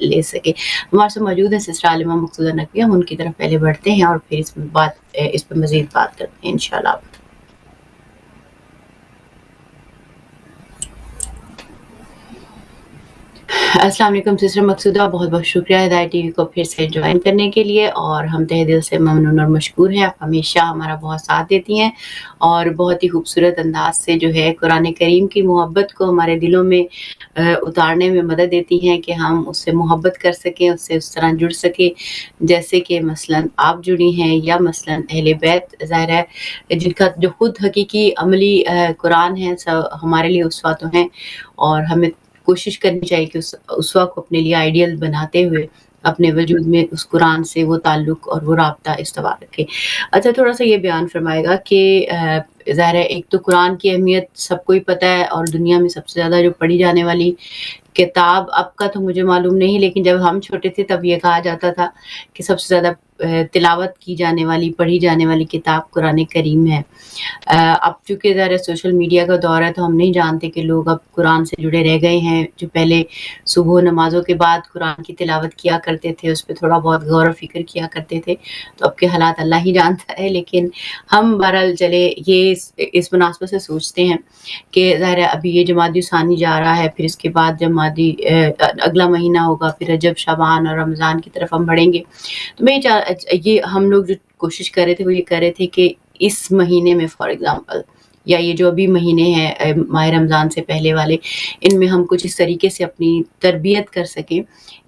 لے سکے. ہمارے ساتھ موجود ہیں سسٹر عالمہ مقصودہ نقوی. ہم ان کی طرف پہلے بڑھتے ہیں اور پھر اس پہ مزید بات کرتے ہیں انشاءاللہ. السلام علیکم سسٹر مقصودہ، بہت بہت شکریہ ہدایت ٹی وی کو پھر سے جوائن کرنے کے لیے، اور ہم تہ دل سے ممنون اور مشکور ہیں. آپ ہمیشہ ہمارا بہت ساتھ دیتی ہیں اور بہت ہی خوبصورت انداز سے جو ہے قرآن کریم کی محبت کو ہمارے دلوں میں اتارنے میں مدد دیتی ہیں کہ ہم اس سے محبت کر سکیں، اس سے اس طرح جڑ سکیں جیسے کہ مثلا آپ جڑی ہیں، یا مثلا اہل بیت ظاہر ہے جن کا جو خود حقیقی عملی قرآن ہے ہمارے لیے اسوہ تو ہیں، اور ہمیں کوشش کرنی چاہیے کہ اس وقت کو اپنے لیے آئیڈیل بناتے ہوئے اپنے وجود میں اس قرآن سے وہ تعلق اور وہ رابطہ استوار رکھے. اچھا، تھوڑا سا یہ بیان فرمائے گا کہ ظاہر ہے ایک تو قرآن کی اہمیت سب کو ہی پتہ ہے، اور دنیا میں سب سے زیادہ جو پڑھی جانے والی کتاب، اب کا تو مجھے معلوم نہیں، لیکن جب ہم چھوٹے تھے تب یہ کہا جاتا تھا کہ سب سے زیادہ تلاوت کی جانے والی، پڑھی جانے والی کتاب قرآن کریم ہے. اب چونکہ ذرا سوشل میڈیا کا دور ہے تو ہم نہیں جانتے کہ لوگ اب قرآن سے جڑے رہ گئے ہیں. جو پہلے صبح نمازوں کے بعد قرآن کی تلاوت کیا کرتے تھے، اس پہ تھوڑا بہت غور و فکر کیا کرتے تھے، تو اب کے حالات اللہ ہی جانتا ہے. لیکن ہم بہرحال چلے یہ اس مناسبت سے سوچتے ہیں کہ ظاہر ہے ابھی یہ جمادی ثانی جا رہا ہے، پھر اس کے بعد جمادی اگلا مہینہ ہوگا، پھر رجب، شعبان اور رمضان کی طرف ہم بڑھیں گے. تو میں یہ ہم لوگ جو کوشش کر رہے تھے وہ یہ کر رہے تھے کہ اس مہینے میں فار ایگزامپل، یا یہ جو ابھی مہینے ہیں ماہ رمضان سے پہلے والے، ان میں ہم کچھ اس طریقے سے اپنی تربیت کر سکیں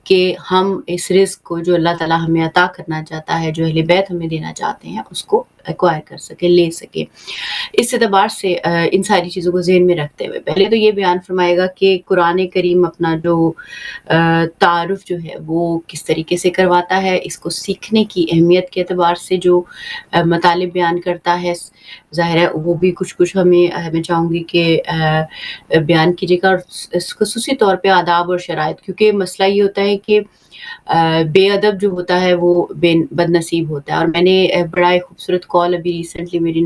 کہ ہم اس رزق کو جو اللہ تعالیٰ ہمیں عطا کرنا چاہتا ہے، جو اہل بیت ہمیں دینا چاہتے ہیں، اس کو ایکوائر کر سکیں، لے سکیں. اس اعتبار سے ان ساری چیزوں کو ذہن میں رکھتے ہوئے پہلے تو یہ بیان فرمائے گا کہ قرآن کریم اپنا جو تعارف جو ہے وہ کس طریقے سے کرواتا ہے، اس کو سیکھنے کی اہمیت کے اعتبار سے جو مطالب بیان کرتا ہے. ظاہر ہے وہ بھی کچھ میں چاہوں گی کہ بیان کیجیے گا، اور خصوصی طور پہ آداب اور شرائط، کیونکہ مسئلہ یہ ہوتا ہے کہ بے ادب جو ہوتا ہے وہ بد نصیب ہوتا ہے. اور میں نے بڑا ایک خوبصورت کال ابھی ریسنٹلی میری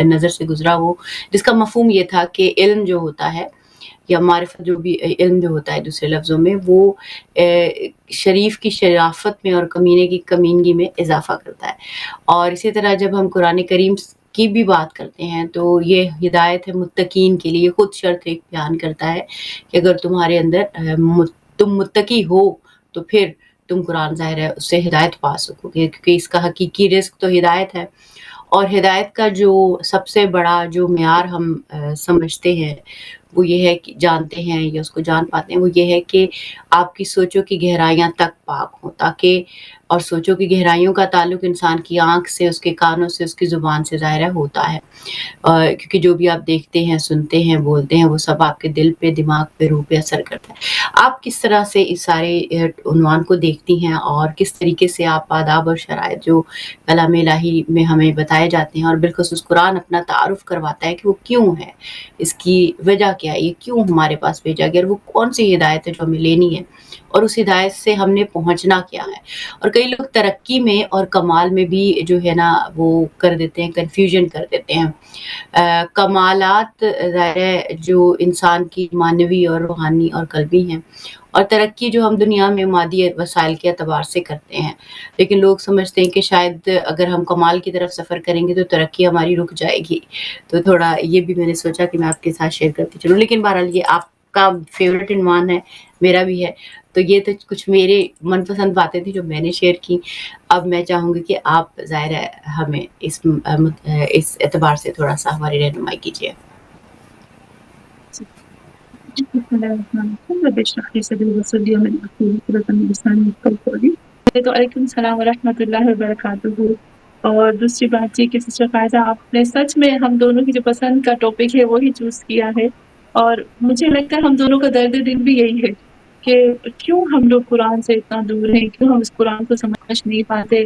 نظر سے گزرا، وہ جس کا مفہوم یہ تھا کہ علم جو ہوتا ہے یا معرفت، جو بھی علم جو ہوتا ہے دوسرے لفظوں میں، وہ شریف کی شرافت میں اور کمینے کی کمینگی میں اضافہ کرتا ہے. اور اسی طرح جب ہم قرآن کریم کی بھی بات کرتے ہیں تو یہ ہدایت ہے متقین کے لیے. خود شرط ایک بیان کرتا ہے کہ اگر تمہارے اندر تم متقی ہو تو پھر تم قرآن ظاہر ہے اس سے ہدایت پا سکو گے، کیونکہ اس کا حقیقی رزق تو ہدایت ہے. اور ہدایت کا جو سب سے بڑا جو معیار ہم سمجھتے ہیں وہ یہ ہے کہ جانتے ہیں یا اس کو جان پاتے ہیں، وہ یہ ہے کہ آپ کی سوچوں کی گہرائیاں تک پاک ہوں، تاکہ اور سوچوں کی گہرائیوں کا تعلق انسان کی آنکھ سے، اس کے کانوں سے، اس کی زبان سے ظاہر ہوتا ہے. کیونکہ جو بھی آپ دیکھتے ہیں، سنتے ہیں، بولتے ہیں، وہ سب آپ کے دل پہ، دماغ پہ، روح پہ اثر کرتا ہے. آپ کس طرح سے اس سارے عنوان کو دیکھتی ہیں، اور کس طریقے سے آپ آداب اور شرائط جو کلام الہی میں ہمیں بتائے جاتے ہیں، اور بالخصوص قرآن اپنا تعارف کرواتا ہے کہ وہ کیوں ہے، اس کی وجہ کیا ہے، یہ کیوں ہمارے پاس بھیجا گیا، اور وہ کون سی ہدایت ہے جو ہمیں لینی ہے، اور اس ہدایت سے ہم نے پہنچنا کیا ہے. اور کئی لوگ ترقی میں اور کمال میں بھی جو ہے نا وہ کر دیتے ہیں، کنفیوژن کر دیتے ہیں. کمالات ظاہر ہے جو انسان کی معنوی اور روحانی اور قلبی ہیں، اور ترقی جو ہم دنیا میں مادی وسائل کے اعتبار سے کرتے ہیں. لیکن لوگ سمجھتے ہیں کہ شاید اگر ہم کمال کی طرف سفر کریں گے تو ترقی ہماری رک جائے گی. تو تھوڑا یہ بھی میں نے سوچا کہ میں آپ کے ساتھ شیئر کرتی چلوں. لیکن بہرحال یہ آپ کا فیوریٹ عنوان ہے، میرا بھی ہے، تو یہ تو کچھ میرے من پسند باتیں تھیں جو میں نے شیئر کی. اب میں چاہوں گی کہ آپ ظاہر ہے ہمیں اس اعتبار سے تھوڑا سا ہماری رہنمائی کیجیے. تو علیکم السلام ورحمۃ اللہ وبرکاتہ. اور دوسری بات یہ کہ سسٹر فائزہ، آپ نے سچ میں ہم دونوں کی جو پسند کا ٹاپک ہے وہی چوز کیا ہے. اور مجھے لگتا ہے ہم دونوں کا درد دل بھی یہی ہے کہ کیوں ہم لوگ قرآن سے اتنا دور ہیں، کیوں ہم اس قرآن کو سمجھ نہیں پاتے.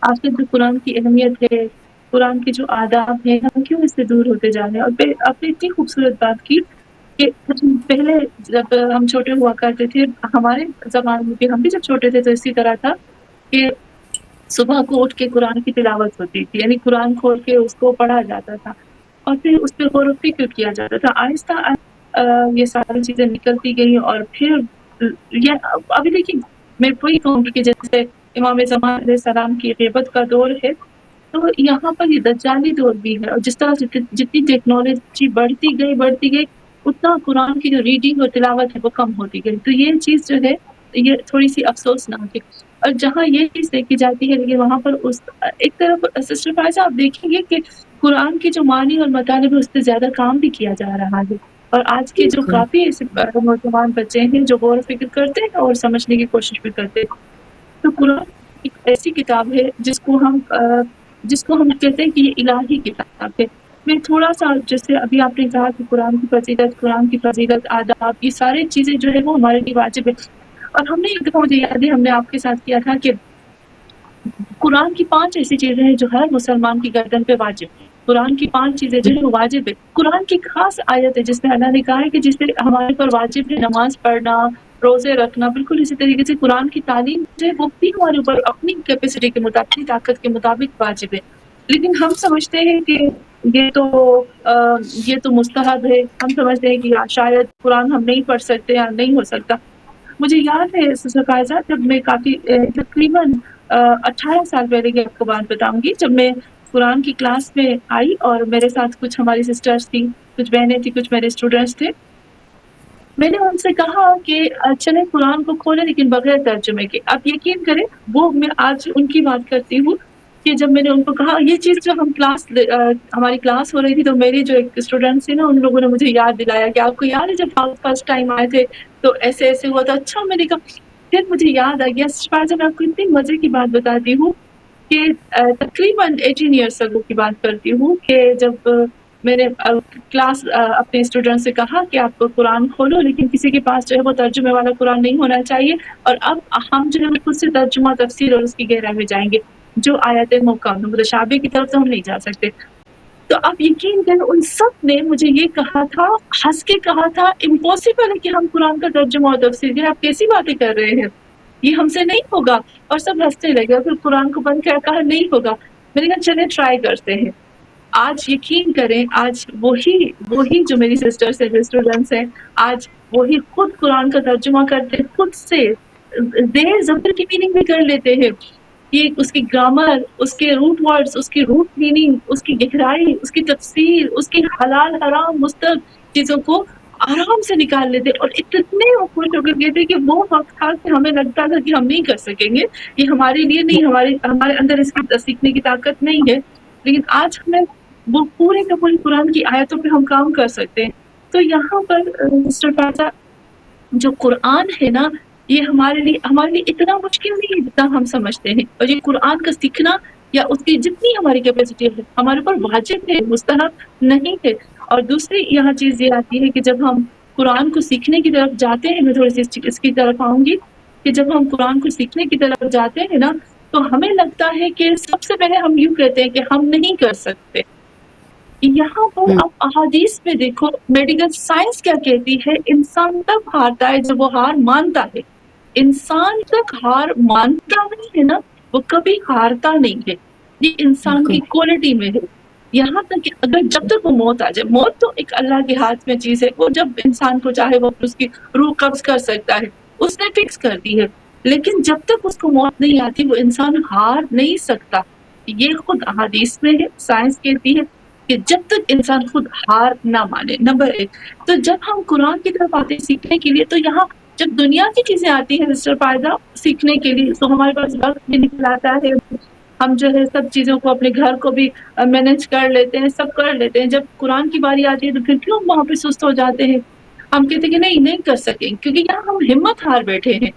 آخر جو قرآن کی اہمیت ہے، قرآن کے جو آداب ہیں، ہم کیوں اس سے دور ہوتے جا رہے ہیں. اور آپ نے اتنی خوبصورت بات کی کہ پہلے جب ہم چھوٹے ہوا کرتے تھے، ہمارے زمانے میں بھی، ہم بھی جب چھوٹے تھے تو اسی طرح تھا کہ صبح کو اٹھ کے قرآن کی تلاوت ہوتی تھی، یعنی قرآن کھول کے اس کو پڑھا جاتا تھا، اور پھر اس پہ غور و فکر کیا جاتا تھا. آہستہ یہ ساری چیزیں نکلتی گئی، اور پھر یہ ابھی دیکھیے میں وہی کہوں گی کہ جیسے امام زمان علیہ السلام کی غیبت کا دور ہے، تو یہاں پر یہ دجالی دور بھی ہے، اور جس طرح سے جتنی ٹیکنالوجی بڑھتی گئی اتنا قرآن کی جو ریڈنگ اور تلاوت ہے وہ کم ہوتی گئی. تو یہ چیز جو ہے یہ تھوڑی سی افسوسناک ہے. اور جہاں یہ چیز دیکھی جاتی ہے لیکن وہاں پر ایک طرف سسٹر فائزہ آپ دیکھیں گے کہ قرآن کے جو معنی اور مطالب ہے اس پہ زیادہ کام بھی کیا جا رہا ہے. اور آج کے جو بالکل کافی ایسے نوجوان بچے ہیں جو غور و فکر کرتے ہیں اور سمجھنے کی کوشش بھی کرتے ہیں. تو قرآن ایک ایسی کتاب ہے جس کو ہم کہتے ہیں کہ یہ الہی کتاب ہے. میں تھوڑا سا جیسے ابھی آپ نے کہا کہ قرآن کی فضیلت آداب یہ ساری چیزیں جو ہے وہ ہمارے لیے واجب ہے. اور ہم نے ایک دفعہ مجھے یاد ہے ہم نے آپ کے ساتھ کیا تھا کہ قرآن کی 5 ایسی چیزیں ہیں جو ہر مسلمان کی گردن پہ واجب ہے. قرآن کی 5 چیزیں جو ہے وہ واجب ہے. قرآن کی خاص آیت ہے جس میں اللہ نے کہا ہے کہ جس سے ہمارے پر واجب ہے نماز پڑھنا، روزے رکھنا. بالکل اسی طریقے سے قرآن کی تعلیم جو ہے وہ بھی ہمارے اوپر اپنی کیپیسٹی کے مطابق، اپنی طاقت کے مطابق واجب ہے. لیکن ہم سمجھتے ہیں کہ یہ تو مستحب ہے. ہم سمجھتے ہیں کہ شاید قرآن ہم نہیں پڑھ سکتے یا نہیں ہو سکتا. مجھے یاد ہے سسٹر فائزہ جب میں کافی تقریباً 18 سال پہلے کی آپ کو بات بتاؤں گی، جب میں قرآن کی کلاس میں آئی اور میرے ساتھ کچھ ہماری سسٹرز تھیں، کچھ بہنیں تھیں، کچھ میرے اسٹوڈینٹس تھے. میں نے ان سے کہا کہ چلیں قرآن کو کھولیں لیکن بغیر ترجمے کے. آپ یقین کریں وہ میں آج ان کی بات کرتی ہوں کہ جب میں نے ان کو کہا یہ چیز جو ہماری کلاس ہو رہی تھی تو میری جو ایک اسٹوڈینٹس تھی نا ان لوگوں نے مجھے یاد دلایا کہ آپ کو یاد ہے جب آپ فرسٹ ٹائم آئے تھے تو ایسے ایسے ہوا تھا. اچھا میں نے کہا پھر مجھے یاد آ گیا. میں آپ کو اتنی مزے کی بات بتاتی ہوں کہ تقریباً 18 ایئرس اگو کی بات کرتی ہوں کہ جب میں نے کلاس اپنے اسٹوڈنٹ سے کہا کہ آپ قرآن کھولو لیکن کسی کے پاس جو ہے وہ ترجمے والا قرآن نہیں ہونا چاہیے، اور اب ہم جو ہے خود سے ترجمہ تفسیر اور اس کی گہرائی میں جائیں گے. جو آیت محکمہ متشابہ کی طرف تو ہم نہیں جا سکتے. تو آپ یقین کریں ان سب نے مجھے یہ کہا تھا، ہنس کے کہا تھا امپاسبل ہے کہ ہم قرآن کا ترجمہ اور تفسیر کریں. آپ کیسی باتیں کر رہے ہیں، یہ ہم سے نہیں ہوگا. اور سب ہنسنے لگے. پھر قرآن کو بند کر کہا نہیں ہوگا. میں نے کہا چلیں ٹرائی کرتے ہیں. آج یقین کریں آج وہی جو میری سسٹرس ہیں، جو اسٹوڈنٹس ہیں، آج وہی خود قرآن کا ترجمہ کرتے ہیں، خود سے زیر زبر کی میننگ بھی کر لیتے ہیں. یہ اس کی گرامر، اس کے روٹ ورڈز، اس کی روٹ میننگ، اس کی گہرائی، اس کی تفسیر، اس کی حلال حرام مستقل چیزوں کو آرام سے نکال لیتے. اور اتنے خوش ہو کر کہتے کہ وہ وقت تھا کہ ہمیں لگتا تھا کہ ہم نہیں کر سکیں گے، یہ ہمارے لیے نہیں، ہمارے اندر اس کی سیکھنے کی طاقت نہیں ہے. لیکن آج ہمیں وہ پورے کا پورے قرآن کی آیتوں پہ ہم کام کر سکتے ہیں. تو یہاں پر مسٹر فائزہ جو قرآن ہے نا یہ ہمارے لیے اتنا مشکل نہیں ہے جتنا ہم سمجھتے ہیں. اور یہ قرآن کا سیکھنا یا اس کی جتنی ہماری کیپیسٹی ہے ہمارے اوپر واجب ہے، مستحب نہیں ہے. اور دوسری یہاں چیز یہ آتی ہے کہ جب ہم قرآن کو سیکھنے کی طرف جاتے ہیں، میں تھوڑی سی اس کی طرف آؤں گی کہ جب ہم قرآن کو سیکھنے کی طرف جاتے ہیں نا تو ہمیں لگتا ہے کہ سب سے پہلے ہم یوں کہتے ہیں کہ ہم نہیں کر سکتے. یہاں پر اب احادیث میں دیکھو میڈیکل سائنس کیا کہتی ہے، انسان تب ہارتا ہے جب وہ ہار مانتا ہے. انسان تک ہار مانتا نہیں ہے نا وہ کبھی ہارتا نہیں ہے. یہ انسان کی کوالٹی میں ہے. یہاں تک کہ اگر جب تک وہ موت آ جائے، موت تو ایک اللہ کے ہاتھ میں چیز ہے، وہ جب انسان کو چاہے وہ اس کی روح قبض کر سکتا ہے، اس نے فکس کر دی ہے. لیکن جب تک اس کو موت نہیں آتی وہ انسان ہار نہیں سکتا. یہ خود احادیث میں ہے، سائنس کہتی ہے کہ جب تک انسان خود ہار نہ مانے. نمبر 1 تو جب ہم قرآن کی طرف آتے ہیں سیکھنے کے لیے تو یہاں جب دنیا کی چیزیں آتی ہیں مسٹر فائدہ سیکھنے کے لیے تو ہمارے پاس وقت بھی نکل آتا ہے. ہم جو ہے سب چیزوں کو اپنے گھر کو بھی مینج کر لیتے ہیں، سب کر لیتے ہیں. جب قرآن کی باری آتی ہے تو پھر کیوں وہاں پہ سست ہو جاتے ہیں؟ ہم کہتے ہیں کہ نہیں کر سکیں کیونکہ یہاں ہم ہمت ہار بیٹھے ہیں.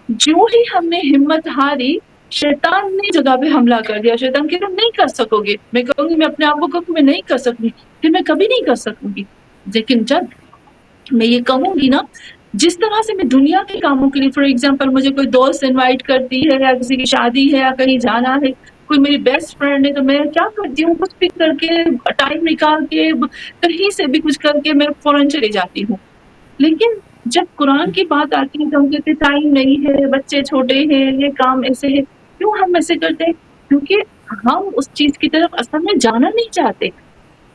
جو ہی ہم نے ہمت ہاری شیطان نے جگہ پہ حملہ کر دیا. شیطان کہ تم نہیں کر سکو گے. میں کہوں گی میں اپنے آپ کو کہوں میں نہیں کر سکوں گی، پھر میں کبھی نہیں کر سکوں گی. لیکن جب میں یہ کہوں گی نا جس طرح سے میں دنیا کے کاموں کے لیے فار ایگزامپل مجھے کوئی دوست انوائٹ کرتی ہے یا کسی کی شادی ہے یا کہیں جانا ہے، کوئی میری بیسٹ فرینڈ ہے تو میں کیا کرتی ہوں کچھ بھی کر کے ٹائم نکال کے کہیں سے بھی کچھ کر کے میں فوراً چلی جاتی ہوں. لیکن جب قرآن کی بات آتی ہے تو ہم کہتے ٹائم نہیں ہے، بچے چھوٹے ہیں، یہ کام ایسے ہے. کیوں ہم ایسے کرتے ہیں؟ کیونکہ ہم اس چیز کی طرف اصل میں جانا نہیں چاہتے.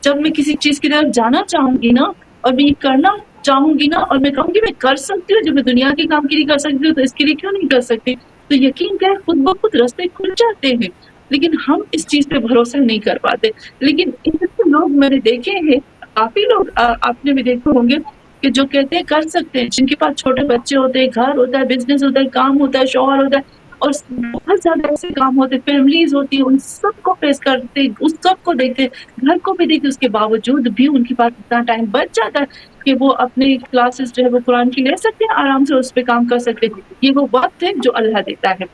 جب میں کسی چیز کی طرف جانا چاہوں گی نا اور میں یہ کرنا چاہوں گی نا اور میں کہوں گی میں کر سکتی ہوں، جو میں دنیا کے کام کے لیے کر سکتی ہوں تو اس کے لیے کیوں نہیں کر سکتی؟ تو یقین کریں خود بخود راستے کھل جاتے ہیں، لیکن ہم اس چیز پہ بھروسہ نہیں کر پاتے۔ لیکن ایسے لوگ میں نے دیکھے ہیں، کافی لوگ آپ نے بھی دیکھے ہوں گے کہ جو کہتے ہیں کر سکتے ہیں، جن کے پاس چھوٹے بچے ہوتے ہیں، گھر ہوتا ہے، بزنس ہوتا ہے، کام ہوتا ہے، شوہر ہوتا ہے، اور بہت زیادہ ایسے کام ہوتے ہیں، فیملیز ہوتی ہیں، ان سب کو فیس کرتے، اس سب کو دیکھتے، گھر کو بھی دیکھتے، اس کے باوجود بھی ان کے پاس اتنا ٹائم بچ جاتا ہے کہ وہ اپنے کلاسز جو ہے وہ قرآن کی لے سکتے ہیں، آرام سے اس پہ کام کر سکتے ہیں۔ یہ وہ وقت ہے جو اللہ دیتا ہے۔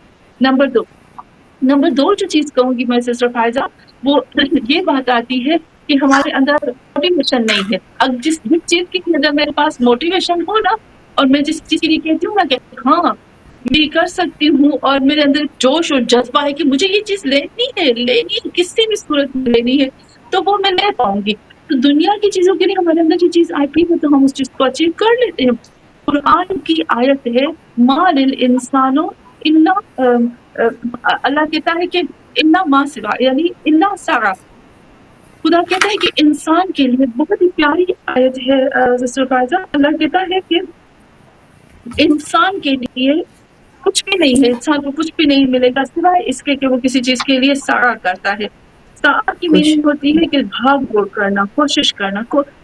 نمبر دو جو چیز کہوں گی میں سسٹر فائزہ، وہ یہ بات آتی ہے کہ ہمارے اندر موٹیویشن نہیں ہے۔ اب جس چیز کی اگر میرے پاس موٹیویشن ہو نا، اور میں جس چیز کے لیے کہتی ہوں نا کہ ہاں میں کر سکتی ہوں، اور میرے اندر جوش اور جذبہ ہے کہ مجھے یہ چیز لینی ہے کسی بھی صورت میں لینی ہے، تو وہ میں لے پاؤں گی۔ تو دنیا کی چیزوں کے لیے ہمارے اندر یہ چیز آتی ہے تو ہم اس چیز کو اچیو کر لیتے ہیں۔ قرآن کی آیت ہے ما للانسانو الا اللہ کہتا ہے کہ الا ما سوا، یعنی الا سعی، خدا کہتا ہے کہ انسان کے لیے بہت ہی پیاری آیت ہے سسٹر فائزہ۔ اللہ کہتا ہے کہ انسان کے لیے کچھ بھی نہیں ہے، انسان کو کچھ بھی نہیں ملے گا سوائے اس کے کہ وہ کسی چیز کے لیے سعی کرتا ہے۔ سعی کی میننگ ہوتی ہے کہ بھاگ دوڑ کرنا، کوشش کرنا،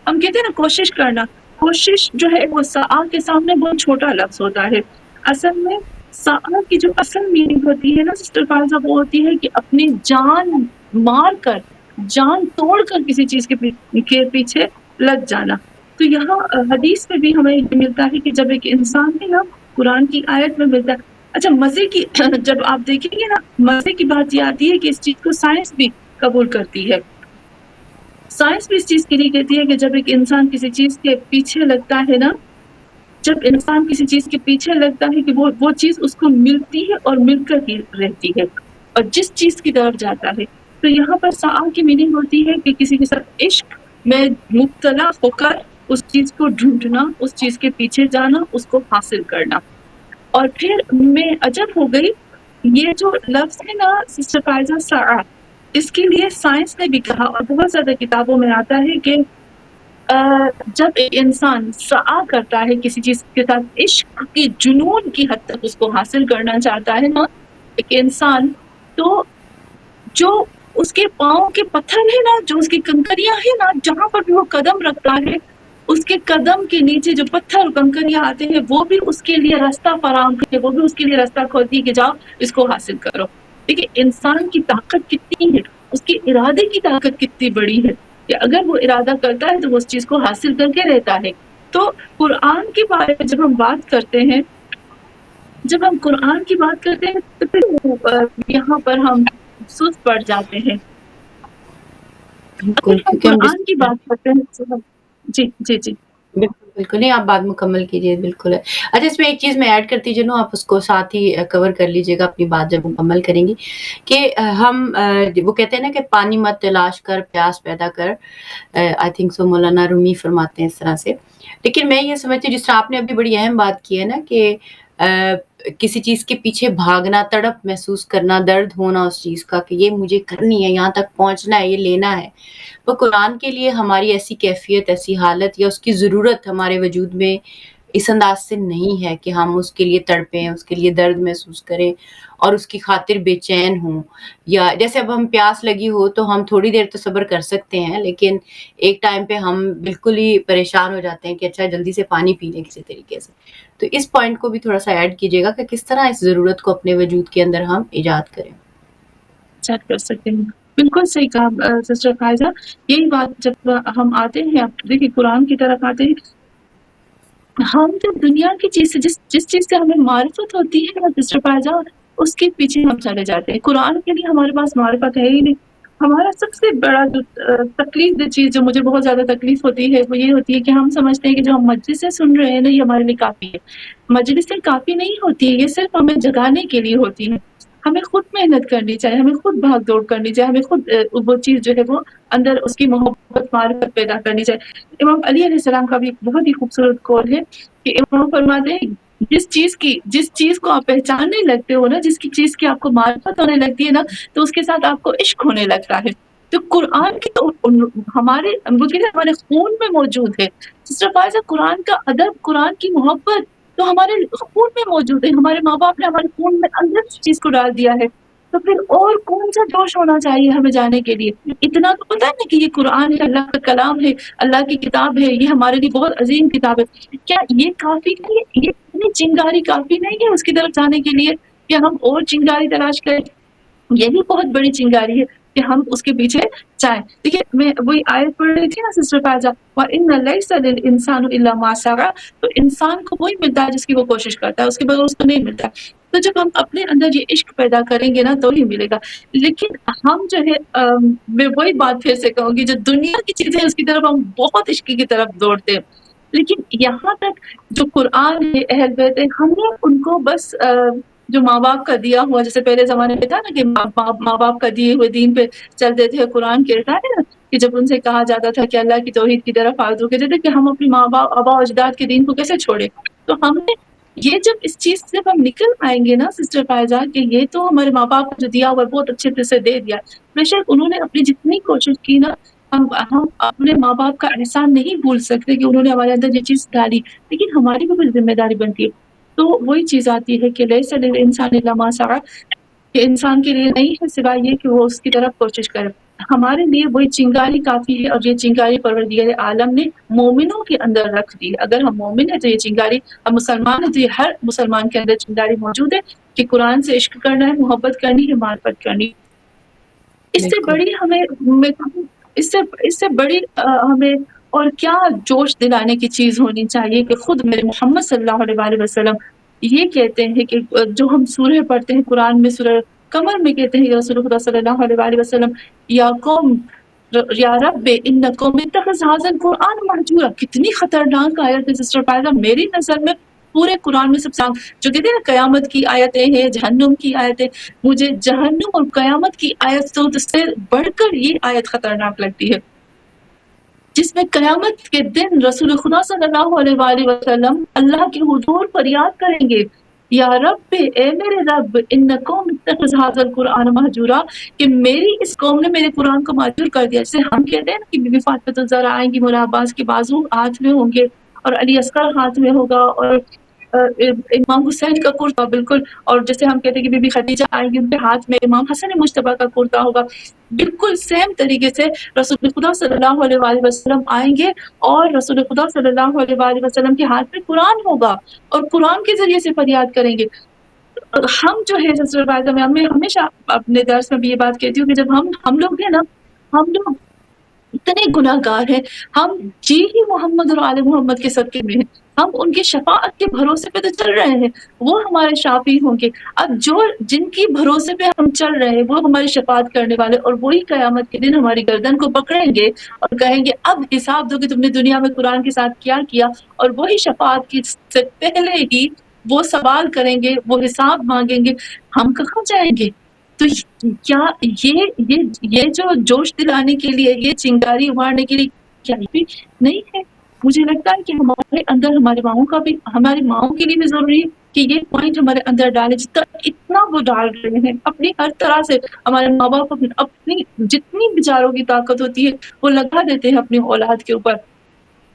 ہم کہتے ہیں نا کوشش کرنا، کوشش جو ہے وہ سعی کے سامنے بہت چھوٹا لفظ ہوتا ہے۔ اصل میں سعی کی جو اصل میننگ ہوتی ہے نا سسٹر فائزہ، وہ ہوتی ہے کہ اپنی جان مار کر، جان توڑ کر کسی چیز کے پیچھے لگ جانا۔ تو یہاں حدیث میں بھی ہمیں یہ ملتا ہے کہ جب ایک انسان ہے نا، قرآن کی آیت میں ملتا ہے۔ اچھا مزے کی جب آپ دیکھیں گے نا، مزے کی بات یہ آتی ہے کہ اس چیز کو سائنس بھی قبول کرتی ہے۔ سائنس بھی اس چیز کے لیے کہتی ہے کہ جب ایک انسان کسی چیز کے پیچھے لگتا ہے نا، جب انسان کسی چیز کے پیچھے لگتا ہے کہ وہ چیز اس کو ملتی ہے اور مل کر ہی رہتی ہے، اور جس چیز کی طرف جاتا ہے۔ تو یہاں پر سعی کی میننگ ہوتی ہے کہ کسی کے ساتھ عشق میں مبتلا ہو کر اس چیز کو ڈھونڈنا، اس چیز کے پیچھے جانا، اس کو حاصل کرنا۔ اور پھر میں عجب ہو گئی، یہ جو لفظ ہے نا سسٹر فائزہ سعی، اس کے لیے سائنس نے بھی کہا اور بہت زیادہ کتابوں میں آتا ہے کہ جب ایک انسان سعی کرتا ہے کسی چیز کے ساتھ، عشق کی جنون کی حد تک اس کو حاصل کرنا چاہتا ہے نا ایک انسان، تو جو اس کے پاؤں کے پتھر ہے نا، جو اس کی کنکریاں ہیں نا، جہاں پر بھی وہ قدم رکھتا ہے، اس کے قدم کے نیچے جو پتھر کنکریاں آتے ہیں وہ بھی اس کے لیے راستہ فراہم کرتے، وہ بھی اس کے لیے راستہ کھولتی کہ جاؤ اس کو حاصل کرو۔ دیکھیں انسان کی طاقت کتنی ہے، اس کے ارادے کی طاقت کتنی بڑی ہے کہ اگر وہ ارادہ کرتا ہے تو وہ اس چیز کو حاصل کر کے رہتا ہے۔ تو قرآن کے بارے میں جب ہم بات کرتے ہیں، جب ہم قرآن کی بات کرتے ہیں تو پھر یہاں پر ہم سست پڑ جاتے ہیں۔ اگر ہم قرآن کی بات کرتے ہیں، جی جی جی بالکل نہیں، آپ بات مکمل کیجیے، بالکل ہے۔ اچھا اس میں ایک چیز میں ایڈ کرتی جنوں، آپ اس کو ساتھ ہی کور کر لیجیے گا اپنی بات جب مکمل کریں گی، کہ ہم وہ کہتے ہیں نا کہ پانی مت تلاش کر پیاس پیدا کر، آئی تھنک سو مولانا رومی فرماتے ہیں اس طرح سے۔ لیکن میں یہ سمجھتی ہوں جس طرح آپ نے ابھی بڑی اہم بات کی ہے نا کہ کسی چیز کے پیچھے بھاگنا، تڑپ محسوس کرنا، درد ہونا اس چیز کا کہ یہ مجھے کرنی ہے، یہاں تک پہنچنا ہے، یہ لینا ہے، وہ قرآن کے لیے ہماری ایسی کیفیت، ایسی حالت یا اس کی ضرورت ہمارے وجود میں اس انداز سے نہیں ہے کہ ہم اس کے لیے تڑپیں، اس کے لیے درد محسوس کریں اور اس کی خاطر بے چین ہوں۔ یا جیسے اب ہم پیاس لگی ہو تو ہم تھوڑی دیر تو صبر کر سکتے ہیں، لیکن ایک ٹائم پہ ہم بالکل ہی پریشان ہو جاتے ہیں کہ اچھا جلدی سے پانی پی لیں کسی طریقے سے۔ تو اس پوائنٹ کو بھی تھوڑا سا ایڈ کیجیے گا کہ کس طرح اس ضرورت کو اپنے وجود کے اندر ہم ایجاد کریں۔ چیک کر سکتے ہیں، بالکل صحیح کہا سسٹر فائزہ۔ یہی بات جب ہم آتے ہیں، دیکھیے قرآن کی طرف آتے ہیں، ہم جب دنیا کی چیز سے جس چیز سے ہمیں معرفت ہوتی ہے نا سسٹر فائزہ، اس کے پیچھے ہم چلے جاتے ہیں۔ قرآن کے لیے ہمارے پاس معرفت ہے ہی نہیں۔ ہمارا سب سے بڑا جو تکلیف دہ چیز جو مجھے بہت زیادہ تکلیف ہوتی ہے وہ یہ ہوتی ہے کہ ہم سمجھتے ہیں کہ جو ہم مجلسیں سن رہے ہیں نا یہ ہمارے لیے کافی ہے۔ مجلسیں کافی نہیں ہوتی ہے، یہ صرف ہمیں جگانے کے لیے ہوتی ہے۔ ہمیں خود محنت کرنی چاہیے، ہمیں خود بھاگ دوڑ کرنی چاہیے، ہمیں خود وہ چیز جو ہے وہ اندر اس کی محبت معرفت پیدا کرنی چاہیے۔ امام علی علیہ السلام کا بھی بہت ہی خوبصورت قول ہے کہ امام فرماتے ہیں جس چیز کو آپ پہچاننے لگتے ہو نا، جس کی چیز کی آپ کو معرفت ہونے لگتی ہے نا، تو اس کے ساتھ آپ کو عشق ہونے لگتا ہے۔ جو قرآن کی تو ہمارے وہ کہتے ہیں ہمارے خون میں موجود ہے. سسٹر فائزہ، قرآن کا ادب، قرآن کی محبت تو ہمارے خون میں موجود ہے. ہمارے ماں باپ نے ہمارے خون میں اندر اس چیز کو ڈال دیا ہے. تو پھر اور کون سا جوش ہونا چاہیے ہمیں جانے کے لیے؟ اتنا تو پتا ہے نا کہ یہ قرآن اللہ کا کلام ہے، اللہ کی کتاب ہے، یہ ہمارے لیے بہت عظیم کتاب ہے. کیا یہ کافی نہیں ہے؟ یہ اتنی چنگاری کافی نہیں ہے اس کی طرف جانے کے لیے کہ ہم اور چنگاری تلاش کریں؟ یہ بھی بہت بڑی چنگاری ہے کہ ہم اس کے پیچھے جائیں. دیکھیے میں وہی آیت پڑھ رہی تھی نا سسٹر فائزہ، وَإِنَّ لَيْسَ لِلْإِنسَانُ إِلَّا مَا سَعَىٰ، تو انسان کو وہی ملتا ہے جس کی وہ کوشش کرتا ہے، اس کے بغیر اس کو نہیں ملتا. تو جب ہم اپنے اندر یہ عشق پیدا کریں گے نا تو ہی ملے گا. لیکن ہم جو ہے میں وہی بات پھر سے کہوں گی، جو دنیا کی چیزیں اس کی طرف ہم بہت عشق کی طرف دوڑتے ہیں. لیکن یہاں تک جو قرآن ہے، اہل بیت ہے، ہم نے ان کو بس جو ماں باپ کا دیا ہوا، جیسے پہلے زمانے میں تھا نا کہ ماں باپ کا دیے ہوئے دین پہ چلتے تھے. قرآن کہتا ہے نا کہ جب ان سے کہا جاتا تھا کہ اللہ کی توحید کی طرف آرزو کہتے تھے کہ ہم اپنی ماں باپ آبا اجداد کے دین کو کیسے چھوڑیں. تو ہم نے یہ جب اس چیز سے ہم نکل آئیں گے نا سسٹر فائزہ کہ یہ تو ہمارے ماں باپ کو جو دیا ہوا بہت اچھے سے دے دیا، بے شک انہوں نے اپنی جتنی کوشش کی نا، ہم اپنے ماں باپ کا احسان نہیں بھول سکتے کہ انہوں نے ہمارے اندر یہ چیز ڈالی، لیکن ہماری بھی کچھ ذمہ داری بنتی ہے. تو وہی چیز آتی ہے کہ لیس للانسان الا ما سعى، کہ انسان کے لیے نہیں ہے سوائے یہ کہ وہ اس کی طرف کوشش کرے. ہمارے لیے وہی چنگاری کافی ہے، اور یہ چنگاری پروردگار عالم نے مومنوں کے اندر رکھ دی. اگر ہم مومن ہیں تو یہ چنگاری، ہم مسلمان ہیں تو یہ ہر مسلمان کے اندر چنگاری موجود ہے کہ قرآن سے عشق کرنا ہے، محبت کرنی ہے، معرفت کرنی. اس سے بڑی ہمیں میں کہوں اس سے بڑی ہمیں اور کیا جوش دلانے کی چیز ہونی چاہیے کہ خود میرے محمد صلی اللہ علیہ وآلہ وسلم یہ کہتے ہیں کہ جو ہم سورہ پڑھتے ہیں قرآن میں، سورہ قمر میں کہتے ہیں یا رسول خدا صلی اللہ علیہ وآلہ وسلم یا قوم یا رب انکم اتخذ ھذا القرآن مہجورا. کتنی خطرناک آیت ہے سسٹر فائزہ. میری نظر میں پورے قرآن میں سب سے جو کہتے ہیں نا قیامت کی آیتیں ہیں، جہنم کی آیتیں، مجھے جہنم اور قیامت کی آیت تو اس سے بڑھ کر یہ آیت خطرناک لگتی ہے، جس میں قیامت کے دن رسول خدا صلی اللہ علیہ وآلہ وسلم اللہ کے حضور فریاد کریں گے، یا رب اے میرے رب ان قوم اتخذ ھذا القرآن مہجورا، کہ میری اس قوم نے میرے قرآن کو مہجور کر دیا. جیسے ہم کہتے ہیں نا کہ بی بی فاطمہ الزہرا آئیں گی، مولا عباس کے بازو ہاتھ میں ہوں گے اور علی اصغر ہاتھ میں ہوگا، اور امام حسین کا کرتا بالکل، اور جیسے ہم کہتے ہیں کہ بی بی خدیجہ آئیں گی، ان کے ہاتھ میں امام حسن مجتبیٰ کا کرتا ہوگا. بالکل سیم طریقے سے رسول خدا صلی اللہ علیہ وآلہ وسلم آئیں گے اور رسول خدا صلی اللہ علیہ وآلہ وسلم کے ہاتھ میں قرآن ہوگا اور قرآن کے ذریعے سے فریاد کریں گے. ہم جو ہے سسٹر فائزہ، میں ہمیشہ اپنے درس میں بھی یہ بات کہتی ہوں کہ جب ہم لوگ ہیں نا، ہم لوگ اتنے گناہ گار ہیں، ہم جی ہی محمد اور آل محمد کے صدقے میں ہیں، ہم ان کی شفاعت کے بھروسے پہ تو چل رہے ہیں، وہ ہمارے شافی ہوں گے. اب جن کی بھروسے پہ ہم چل رہے ہیں وہ ہماری شفاعت کرنے والے، اور وہی قیامت کے دن ہماری گردن کو پکڑیں گے اور کہیں گے اب حساب دو کہ تم نے دنیا میں قرآن کے ساتھ کیا کیا. اور وہی شفاعت کی سے پہلے ہی وہ سوال کریں گے، وہ حساب مانگیں گے. ہم کہاں جائیں گے؟ تو کیا یہ جو جوش دلانے کے لیے، یہ چنگاری ابھارنے کے لیے کیا بھی نہیں ہے؟ مجھے لگتا ہے کہ ہمارے اندر ہماری ماؤں کے لیے بھی ضروری ہے کہ یہ پوائنٹ ہمارے اندر ڈالیں، اتنا وہ ڈال رہے ہیں اپنی ہر طرح سے. ہمارے ماں باپ اپنی جتنی بیچاروں کی طاقت ہوتی ہے وہ لگا دیتے ہیں اپنی اولاد کے اوپر،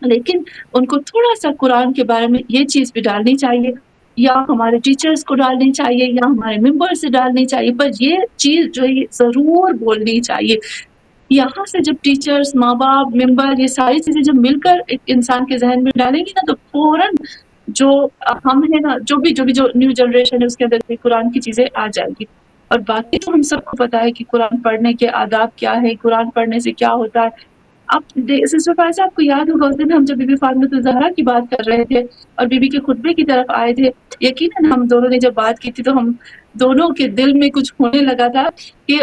لیکن ان کو تھوڑا سا قرآن کے بارے میں یہ چیز بھی ڈالنی چاہیے، یا ہمارے ٹیچرز کو ڈالنی چاہیے، یا ہمارے ممبر سے ڈالنی چاہیے. پر یہ چیز جو ہے ضرور بولنی چاہیے. یہاں سے جب ٹیچرز، ماں باپ، ممبر، یہ ساری چیزیں جب مل کر ایک انسان کے ذہن میں ڈالیں گی نا، تو فوراً جو ہم ہیں نا، جو نیو جنریشن ہے اس کے اندر بھی قرآن کی چیزیں آ جائے گی. اور باقی تو ہم سب کو پتا ہے کہ قرآن پڑھنے کے آداب کیا ہے، قرآن پڑھنے سے کیا ہوتا ہے. سسٹر فائزہ آپ کو یاد ہوگا اس دن ہم جب بی بی فاطمہ الزہرا کی بات کر رہے تھے اور بی بی کے خطبے کی طرف آئے تھے، یقیناً ہم دونوں نے جب بات کی تھی تو ہم دونوں کے دل میں کچھ ہونے لگا تھا کہ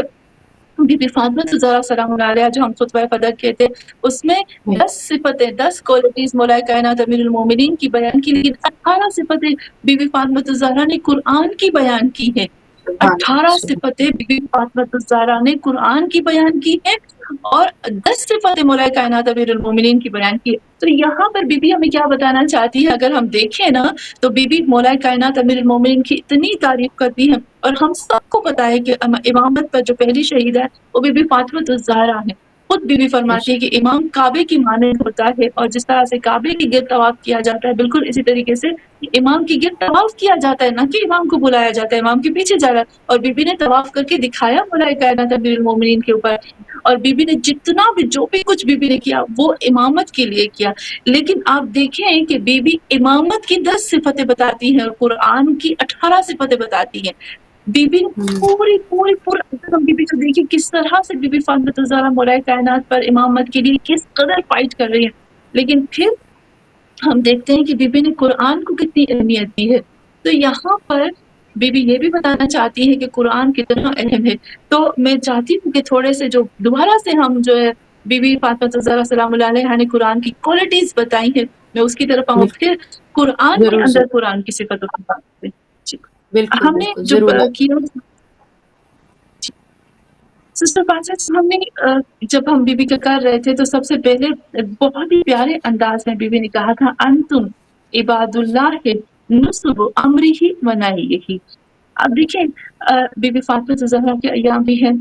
بی بی فاطمہ الزہرا سلام اللہ علیہا جو ہم خطبہ قدر کہتے اس میں 10 صفتیں، 10 کوالٹیز مولا کائنات امیر المومنین کی بیان کی، لیکن 18 صفتیں بی بی فاطمہ الزہرا نے قرآن کی بیان کی ہیں. 18 صفتیں بی بی فاطمہ الزہرا نے قرآن کی بیان کی ہیں اور 10 صفتیں مولا کائنات امیر المومنین کی بیان کی. تو یہاں پر بی بی ہمیں کیا بتانا چاہتی ہے؟ اگر ہم دیکھیں نا تو بی بی مولا کائنات امیر المومنین کی اتنی تعریف کرتی ہیں اور ہم سب کو پتا ہے کہ امامت پر جو پہلی شہیدہ ہے وہ بی بی فاطمہ الزہرا ہے. خود بی بی فرماتی ہے کہ امام کعبے کی مانند ہوتا ہے، اور جس طرح سے کعبے کے گرد طواف کیا جاتا ہے بالکل اسی طریقے سے امام کے گرد طواف کیا جاتا ہے، نہ کہ امام کو بلایا جاتا ہے، امام کے پیچھے جا رہا ہے. اور بی بی نے طواف کر کے دکھایا مولا کائنات امیر المومنین کے اوپر، اور بی بی نے جتنا بھی جو بھی کچھ بی بی نے کیا وہ امامت کے لیے کیا. لیکن آپ دیکھیں کہ بی بی امامت کی 10 صفتیں بتاتی ہیں اور قرآن کی 18 صفتیں بتاتی ہیں. بی بی پوری ہم بی بی کو دیکھیں کس طرح سے بی بی فاطمہ الزہرا مولا کائنات پر امامت کے لیے کس قدر فائٹ کر رہی ہے. لیکن پھر ہم دیکھتے ہیں کہ بی بی نے قرآن کو کتنی اہمیت دی ہے. تو یہاں پر بی بی یہ بھی بتانا چاہتی ہے کہ قرآن کتنا اہم ہے. تو میں چاہتی ہوں کہ تھوڑے سے جو دوبارہ سے ہم جو ہے بی بی فاطمہ الزہرا سلام اللہ علیہا نے قرآن کی کوالٹیز بتائی ہیں، میں اس کی طرف آؤں. پھر قرآن کے ضرور اندر قرآن کی صفتوں کی بات کریں. بالکل ہم نے بالکل جو ضرور. کیا سسٹر پانچ ہم نے جب ہم بی بی کا کر رہے تھے تو سب سے پہلے بہت ہی پیارے انداز میں بی بی نے کہا تھا انتم عباد اللہ نصب امری ہی منائیے ہی. اب دیکھیں بی بی فاطمہ الزہرا کے ایام بھی ہیں.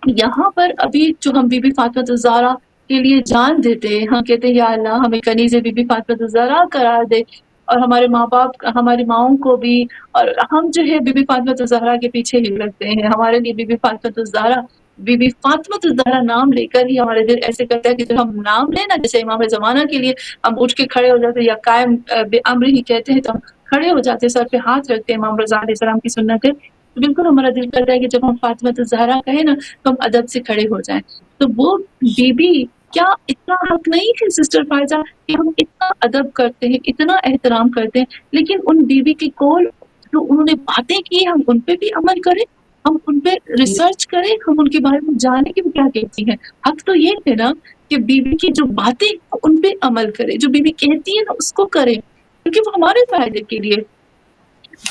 یہاں پر ابھی جو ہم بی بی فاطمہ الزہرا کے لیے جان دیتے ہیں، ہم کہتے ہیں یا اللہ ہمیں کنیز بی بی فاطمہ الزہرا قرار دے، اور ہمارے ماں باپ ہماری ماؤں کو بھی، اور ہم جو ہے بی بی فاطمہ الزہرا کے پیچھے ہی لگتے ہیں. ہمارے لیے بی بی فاطمہ الزہرا بی بی فاطمہ الزہرا نام لے کر ہی ہمارے دل ایسے کرتا ہے کہ جب ہم نام لیں نا، جیسے امام زمانہ کے لیے ہم اٹھ کے کھڑے ہو جاتے ہیں، یا قائم بے امر ہی کہتے ہیں تو ہم کھڑے ہو جاتے ہیں، سر پہ ہاتھ رکھتے ہیں. امام رضا علیہ السلام کی سنت ہے. بالکل ہمارا دل کرتا ہے کہ جب ہم فاطمہ الزہرا کہیں نا تو ہم ادب سے کھڑے ہو جائیں. تو وہ بی بی کیا اتنا حق نہیں ہے سسٹر فائزہ کہ ہم اتنا ادب کرتے ہیں، اتنا احترام کرتے ہیں، لیکن ان بی بی کی کول جو انہوں نے باتیں کی ہم ان پہ بھی عمل کریں، ہم ان پہ ریسرچ کریں، ہم ان کے بارے میں جانیں کہ وہ کیا کہتی ہیں. حق تو یہ ہے نا کہ بی بی کی جو باتیں ان پہ عمل کریں، جو بی بی کہتی ہے نا اس کو کریں، کیونکہ وہ ہمارے فائدے کے لیے.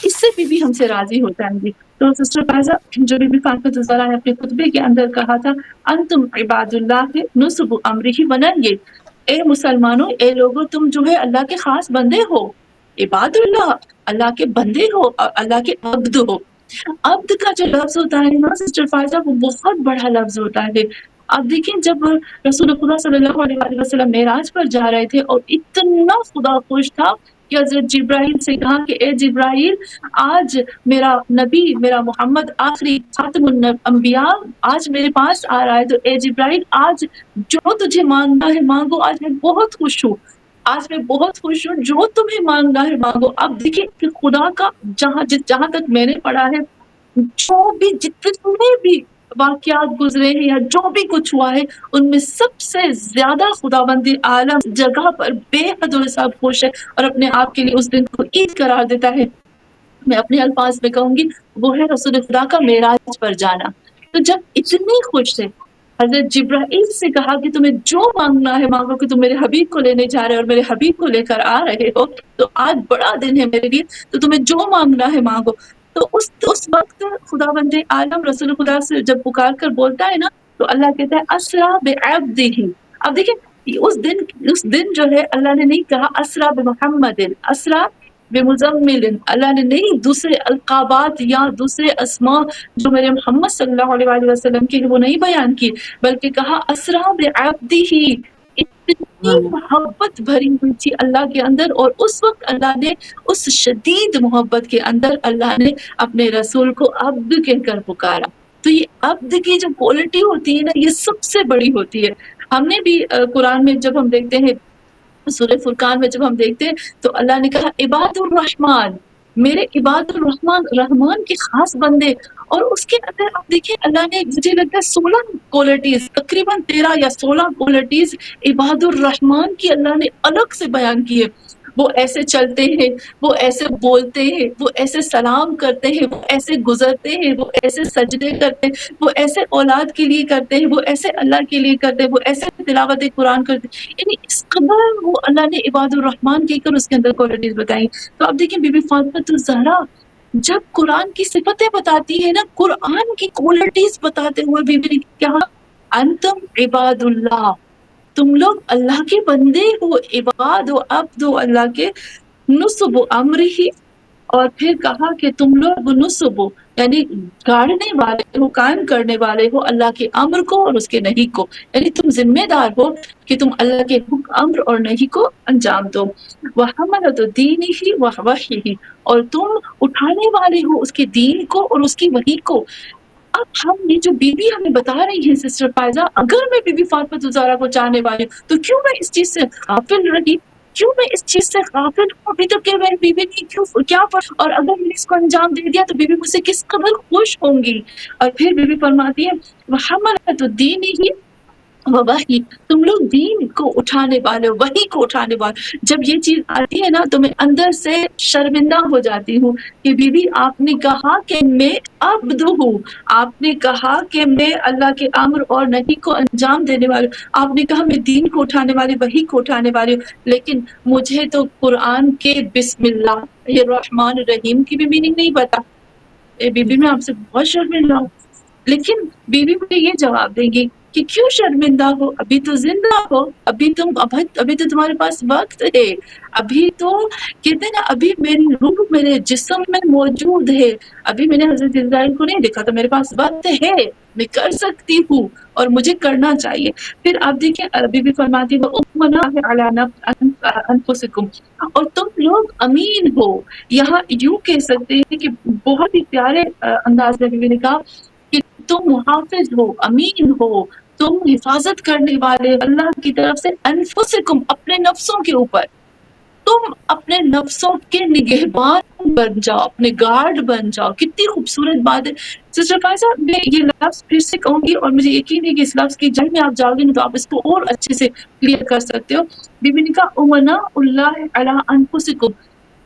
اس سے بی بی ہم سے راضی ہو جائیں گی. تو سسٹر فائزہ جو بی بی فاطمہ الزہرا نے اپنے خطبے کے اندر کہا تھا انتم عباد اللہ نصب امرہ بنائیے، اے مسلمانوں، اے لوگوں، تم جو ہے اللہ کے خاص بندے ہو. عباد اللہ کے بندے ہو اور اللہ کے عبد ہو. عبد کا جو لفظ ہوتا ہے نا سسٹر فائزہ وہ بہت بڑا لفظ ہوتا ہے. آپ دیکھیں جب رسول خدا صلی اللہ علیہ وسلم معراج پر جا رہے تھے اور اتنا خدا خوش تھا کہ حضرت جبرائیل سے کہا کہ اے جبرائیل، آج میرا نبی، میرا محمد آخری خاتم الانبیاء آج میرے پاس آ رہا ہے، تو اے جبرائیل آج جو تجھے مانگنا ہے مانگو. آج میں بہت خوش ہوں، آج میں بہت خوش ہوں، جو تمہیں مانگنا ہے مانگو. اب دیکھیں کہ خدا کا جہاں تک میں نے پڑھا ہے، جو بھی جتنے بھی واقعات گزرے ہیں یا جو بھی کچھ ہوا ہے، ان میں سب سے زیادہ خداوند عالم جگہ پر بے حد حساب خوش ہے اور اپنے آپ کے لیے اس دن کو عید قرار دیتا ہے. میں اپنے الفاظ میں کہوں گی وہ ہے رسول خدا کا معراج پر جانا. تو جب اتنے خوش تھے، حضرت جبرائیل سے کہا کہ تمہیں جو مانگنا ہے مانگو، کہ تم میرے حبیب کو لینے جا رہے ہو اور میرے حبیب کو لے کر آ رہے ہو، تو آج بڑا دن ہے میرے لیے، تو تمہیں جو مانگنا ہے مانگو. تو اس وقت خداوند عالم رسول خدا سے جب پکار کر بولتا ہے نا تو اللہ کہتا ہے اسرا بعبدہ. اب دیکھیں اس دن جو ہے اللہ نے نہیں کہا اسرا بمحمد، اسرا بمزمل، اللہ نے نہیں دوسرے القابات یا دوسرے اسماء جو میرے محمد صلی اللہ علیہ وسلم کے وہ نہیں بیان کی، بلکہ کہا اسرا بعبدہ. اتنی محبت بھری ہوئی تھی اللہ کے اندر، اور اس وقت اللہ نے اس شدید محبت کے اندر اللہ نے اپنے رسول کو عبد کہہ کر پکارا. تو یہ عبد کی جو کوالٹی ہوتی ہے نا یہ سب سے بڑی ہوتی ہے. ہم نے بھی قرآن میں جب ہم دیکھتے ہیں، سورہ فرقان میں جب ہم دیکھتے ہیں تو اللہ نے کہا عباد الرحمن، میرے عباد الرحمن، رحمان کے خاص بندے. اور اس کے اندر آپ دیکھیں اللہ نے مجھے لگتا ہے 16 کوالٹیز، تقریباً 13 یا 16 کوالٹیز عباد الرحمن کی اللہ نے الگ سے بیان کی ہے. وہ ایسے چلتے ہیں، وہ ایسے بولتے ہیں، وہ ایسے سلام کرتے ہیں، وہ ایسے گزرتے ہیں، وہ ایسے سجدے کرتے ہیں، وہ ایسے اولاد کے لیے کرتے ہیں، وہ ایسے اللہ کے لیے کرتے ہیں، وہ ایسے تلاوت قرآن کرتے ہیں. یعنی اس قدر وہ اللہ نے عباد الرحمن کہہ کر اس کے اندر کوالٹیز بتائی. تو اب دیکھیں بی بی فاطمہ الزہرا جب قرآن کی صفتیں بتاتی ہے نا، قرآن کی کوالٹیز بتاتے ہوئے بی بی نے کہا انتم عباد اللہ، تم لوگ اللہ کے بندے ہو، عباد و عبد ہو اللہ کے، نصب امرہ، اور پھر کہا کہ تم لوگ نصبو یعنی گاڑنے والے ہو، قائم کرنے والے ہو اللہ کے امر کو اور اس کے نہیں کو، یعنی تم ذمہ دار ہو کہ تم اللہ کے امر اور نہیں کو انجام دو۔ وحملۃ دینہ ووحیہ، اور تم اٹھانے والے ہو اس کے دین کو اور اس کی وحی کو۔ اب ہم یہ جو بی بی ہمیں بتا رہی ہے سسٹر فائزہ، اگر میں بی بی فاطمہ زہرا کو چاہنے والی ہوں تو کیوں میں اس چیز سے غافل رہی، کیوں میں اس چیز سے غافل ہوں؟ ابھی تو کہ میں بی بی نہیں کیوں کیا اور اگر میں نے اس کو انجام دے دیا تو بی بی مجھ سے کس قدر خوش ہوں گی۔ اور پھر بی بی فرماتی ہے وحملۃ دینہ وحی، تم لوگ دین کو اٹھانے والے ہو، وحی کو اٹھانے والے۔ جب یہ چیز آتی ہے نا تو میں اندر سے شرمندہ ہو جاتی ہوں کہ بی بی آپ نے کہا کہ میں عبد ہوں، آپ نے کہا کہ میں اللہ کے امر اور نہی کو انجام دینے والی ہوں، آپ نے کہا میں دین کو اٹھانے والی، وحی کو اٹھانے والی ہوں، لیکن مجھے تو قرآن کے بسم اللہ الرحمن الرحیم کی بھی میننگ نہیں پتا۔ اے بی بی میں آپ سے بہت شرمندہ ہوں۔ لیکن بی بی مجھے یہ جواب دیں گی کہ کیوں شرمندہ ہو، ابھی تو زندہ ہو، ابھی تو تمہارے پاس وقت ہے، ابھی تو کہتے ہیں نا ابھی میری روح میرے جسم میں موجود ہے، ابھی میں نے حضرت اسرائیل کو نہیں دیکھا تو میرے پاس وقت ہے، میں کر سکتی ہوں اور مجھے کرنا چاہیے۔ پھر آپ دیکھیں بی بی فرماتی ہے وَأُمَنَا عَلَىٰ أَنفُسِكُمْ، اور تم لوگ امین ہو۔ یہاں یوں کہہ سکتے ہیں کہ بہت ہی پیارے انداز میں بی بی نے کہا کہ تم محافظ ہو، امین ہو، تم حفاظت کرنے والے اللہ کی طرف سے انفسکم، اپنے نفسوں کے اوپر، تم اپنے نفسوں کے نگہبان بن جاؤ، اپنے گارڈ بن جاؤ۔ کتنی خوبصورت بات ہے سسٹر فائزہ، میں یہ لفظ پھر سے کہوں گی اور مجھے یقین ہے کہ اس لفظ کی جنگ میں آپ جاؤ گے تو آپ اس کو اور اچھے سے کلیئر کر سکتے ہو۔ بی بی نے کہا امنا اللہ علی انفسکم،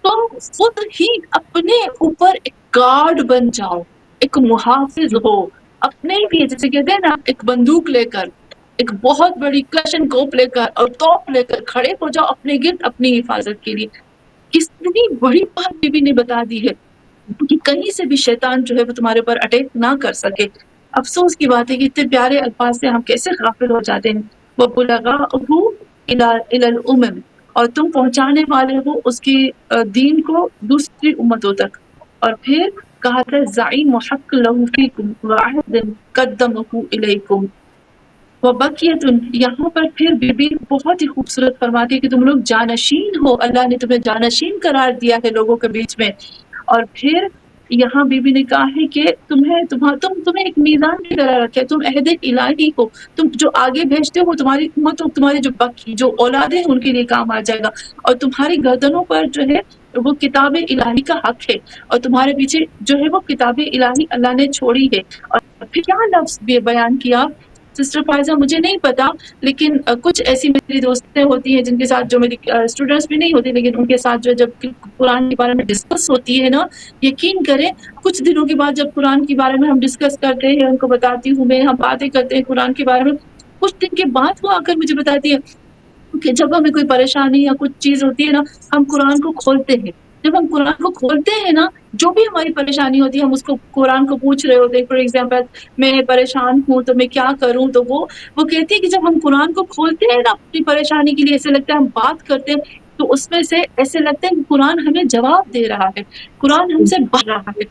تم خود ہی اپنے اوپر ایک گارڈ بن جاؤ، ایک محافظ ہو اپنے لیے، جیسے کہتے ہیں نا ایک بندوق لے کر، ایک بہت بڑی کلشن کوپ لے کر اور توپ لے کر کھڑے ہو جاؤ اپنے گرد اپنی حفاظت کے لیے۔ کتنی بڑی بات بی بی نے بتا دی ہے کہ کہیں سے بھی شیطان جو ہے وہ تمہارے اوپر اٹیک نہ کر سکے۔ افسوس کی بات ہے کہ اتنے پیارے الفاظ سے ہم کیسے غافل ہو جاتے ہیں۔ وَبُلَغَاؤُهُ إِلَى الْأُمَمِ، اور تم پہنچانے والے ہو اس کی دین کو دوسری امتوں تک۔ اور پھر کہا تھا زعیم حق لہ فیکم وعہد قدمہ الیکم وبقیت، یہاں پر پھر بی بی بہت ہی خوبصورت فرماتی ہے کہ تم لوگ جانشین ہو، اللہ نے تمہیں جانشین قرار دیا ہے لوگوں کے بیچ میں۔ اور پھر یہاں بی بی نے کہا ہے کہ تمہیں ایک میزان کی طرح رکھے، تم عہد الہی کو تم جو آگے بھیجتے ہو تمہاری امت اور تمہاری جو اولادیں ان کے لیے کام آ جائے گا، اور تمہاری گردنوں پر جو ہے وہ کتاب الہی کا حق ہے، اور تمہارے پیچھے جو ہے وہ کتاب الہی اللہ نے چھوڑی ہے۔ اور پھر کیا لفظ بھی بیان کیا سسٹر فائزہ مجھے نہیں پتا، لیکن کچھ ایسی میری دوستیں ہوتی ہیں جن کے ساتھ، جو میری اسٹوڈنٹس بھی نہیں ہوتی لیکن ان کے ساتھ جو جب قرآن کے بارے میں ڈسکس ہوتی ہے نا، یقین کریں کچھ دنوں کے بعد جب قرآن کے بارے میں ہم ڈسکس کرتے ہیں، ان کو بتاتی ہوں میں، ہم باتیں کرتے ہیں قرآن کے بارے میں، کچھ دن کے بعد وہ آ کر مجھے بتاتی ہے کہ جب ہمیں کوئی پریشانی یا کچھ چیز ہوتی ہے نا، ہم قرآن کو کھولتے ہیں، جب ہم قرآن کو کھولتے ہیں نا، جو بھی ہماری پریشانی ہوتی ہے ہم اس کو قرآن کو پوچھ رہے ہوتے ہیں، فار ایگزامپل میں پریشان ہوں تو میں کیا کروں، تو وہ کہتی ہے کہ جب ہم قرآن کو کھولتے ہیں نا اپنی پریشانی کے لیے، ایسے لگتا ہے ہم بات کرتے ہیں تو اس میں سے ایسے لگتا ہے کہ قرآن ہمیں جواب دے رہا ہے، قرآن ہم سے بڑھ رہا ہے۔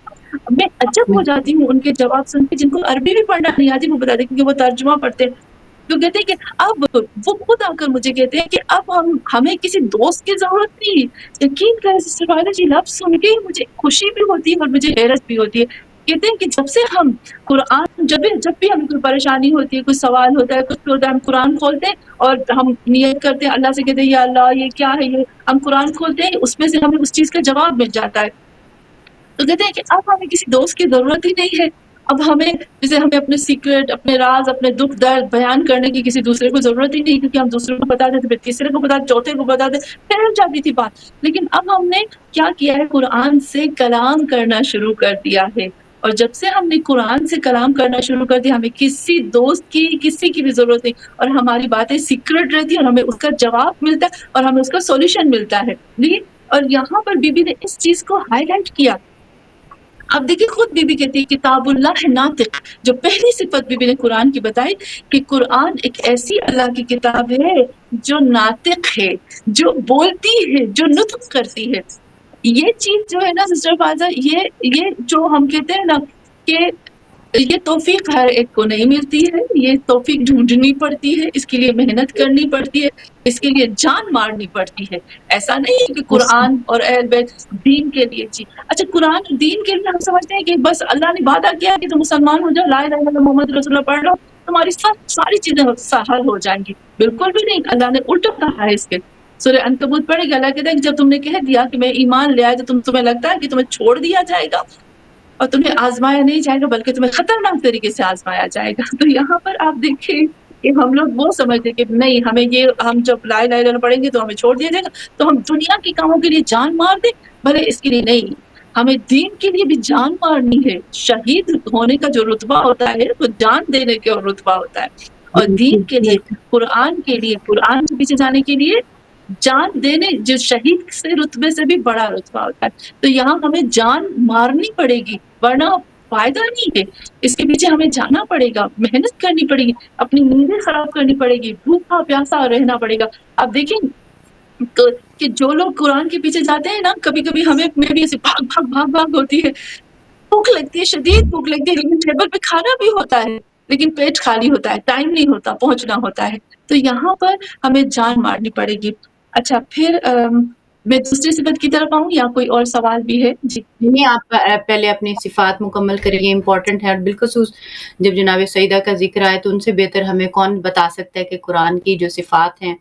میں عجب ہو جاتی ہوں ان کے جواب سن کے، جن کو عربی بھی پڑھنا نہیں آتی وہ بتاتے کیونکہ وہ ترجمہ پڑھتے ہیں، تو کہتے ہیں کہ اب وہ خود آ کر مجھے کہتے ہیں کہ اب ہمیں کسی دوست کی ضرورت نہیں۔ یقین کریں سسٹر فائدہ جی، لفظ سن کے مجھے خوشی بھی ہوتی ہے اور مجھے حیرت بھی ہوتی ہے۔ کہتے ہیں کہ جب سے ہم قرآن، جب بھی ہمیں کوئی پریشانی ہوتی ہے، کوئی سوال ہوتا ہے، کچھ ہوتا ہے، ہم قرآن کھولتے ہیں اور ہم نیت کرتے ہیں اللہ سے، کہتے ہیں یا اللہ یہ کیا ہے، یہ ہم قرآن کھولتے ہیں، اس میں سے ہمیں اس چیز کا جواب مل جاتا ہے۔ تو کہتے ہیں کہ اب ہمیں کسی دوست کی ضرورت ہی نہیں ہے، اب ہمیں جیسے ہمیں اپنے سیکرٹ، اپنے راز، اپنے دکھ درد بیان کرنے کی کسی دوسرے کو ضرورت ہی نہیں، کیونکہ ہم دوسرے کو بتا دیتے، پھر تیسرے کو بتا دیتے، چوتھے کو بتا دیتے، پھیل جاتی تھی بات۔ لیکن اب ہم نے کیا کیا ہے، قرآن سے کلام کرنا شروع کر دیا ہے، اور جب سے ہم نے قرآن سے کلام کرنا شروع کر دیا، ہمیں کسی دوست کی، کسی کی بھی ضرورت نہیں، اور ہماری باتیں سیکرٹ رہتی ہیں اور ہمیں اس کا جواب ملتا ہے اور ہمیں اس کا سولوشن ملتا ہے۔ اور یہاں پر بی بی نے اس چیز کو ہائی لائٹ کیا۔ اب دیکھیں خود بی بی کہتی ہے کتاب اللہ ناطق، جو پہلی صفت بی بی نے قرآن کی بتائی کہ قرآن ایک ایسی اللہ کی کتاب ہے جو ناطق ہے، جو بولتی ہے، جو نطق کرتی ہے۔ یہ چیز جو ہے نا سسٹر فاضہ، یہ جو ہم کہتے ہیں نا کہ یہ توفیق ہر ایک کو نہیں ملتی ہے، یہ توفیق ڈھونڈنی پڑتی ہے، اس کے لیے محنت کرنی پڑتی ہے، اس کے لیے جان مارنی پڑتی ہے۔ ایسا نہیں ہے کہ قرآن اور اہل بیت دین کے لیے جی اچھا قرآن اور دین کے لیے ہم سمجھتے ہیں کہ بس اللہ نے وعدہ کیا کہ تم مسلمان ہو جاؤ، لا الہ الا اللہ محمد رسول اللہ پڑھ لو، تمہاری ساری چیزیں حل ہو جائیں گی۔ بالکل بھی نہیں، اللہ نے الٹا کہا ہے اس کے۔ سورہ عنکبوت پڑھے گا، اللہ کہتا ہے کہ جب تم نے کہہ دیا کہ میں ایمان لے آئے تو تمہیں لگتا ہے کہ تمہیں چھوڑ دیا جائے گا اور تمہیں آزمایا نہیں جائے گا بلکہ تمہیں خطرناک طریقے سے آزمایا جائے گا۔ تو یہاں پر آپ دیکھیں کہ ہم لوگ وہ سمجھتے کہ نہیں، ہمیں یہ ہم جب لا الہ الا اللہ پڑھیں گے تو ہمیں چھوڑ دیا جائے گا، تو ہم دنیا کے کاموں کے لیے جان مار دیں، بھلے اس کے لیے نہیں، ہمیں دین کے لیے بھی جان مارنی ہے۔ شہید ہونے کا جو رتبہ ہوتا ہے وہ جان دینے کا رتبہ ہوتا ہے، اور دین کے لیے، قرآن کے لیے، قرآن کے پیچھے جانے کے لیے جان دینے جو شہید سے رتبے سے بھی بڑا رتبہ ہوتا ہے۔ تو یہاں ہمیں جان مارنی پڑے گی، ورنہ فائدہ نہیں ہے۔ اس کے پیچھے ہمیں جانا پڑے گا، محنت کرنی پڑے گی، اپنی نیندیں خراب کرنی پڑے گی، بھوکا پیاسا رہنا پڑے گا۔ اب دیکھیں کہ جو لوگ قرآن کے پیچھے جاتے ہیں نا، کبھی کبھی ہمیں میں بھی ایسے بھاگ بھاگ بھاگ بھاگ ہوتی ہے، بھوک لگتی ہے، شدید بھوک لگتی ہے، لیکن ٹیبل پہ کھانا بھی ہوتا ہے لیکن پیٹ خالی ہوتا ہے، ٹائم نہیں ہوتا، پہنچنا ہوتا ہے۔ تو یہاں پر ہمیں جان مارنی پڑے گی۔ اچھا پھر میں دوسری صفت کی طرف آؤں یا کوئی اور سوال بھی ہے؟ جی نہیں، آپ پہلے اپنی صفات مکمل کریں، یہ امپورٹنٹ ہے، اور بالخصوص جب جناب سیدہ کا ذکر آئے تو ان سے بہتر ہمیں کون بتا سکتا ہے کہ قرآن کی جو صفات ہیں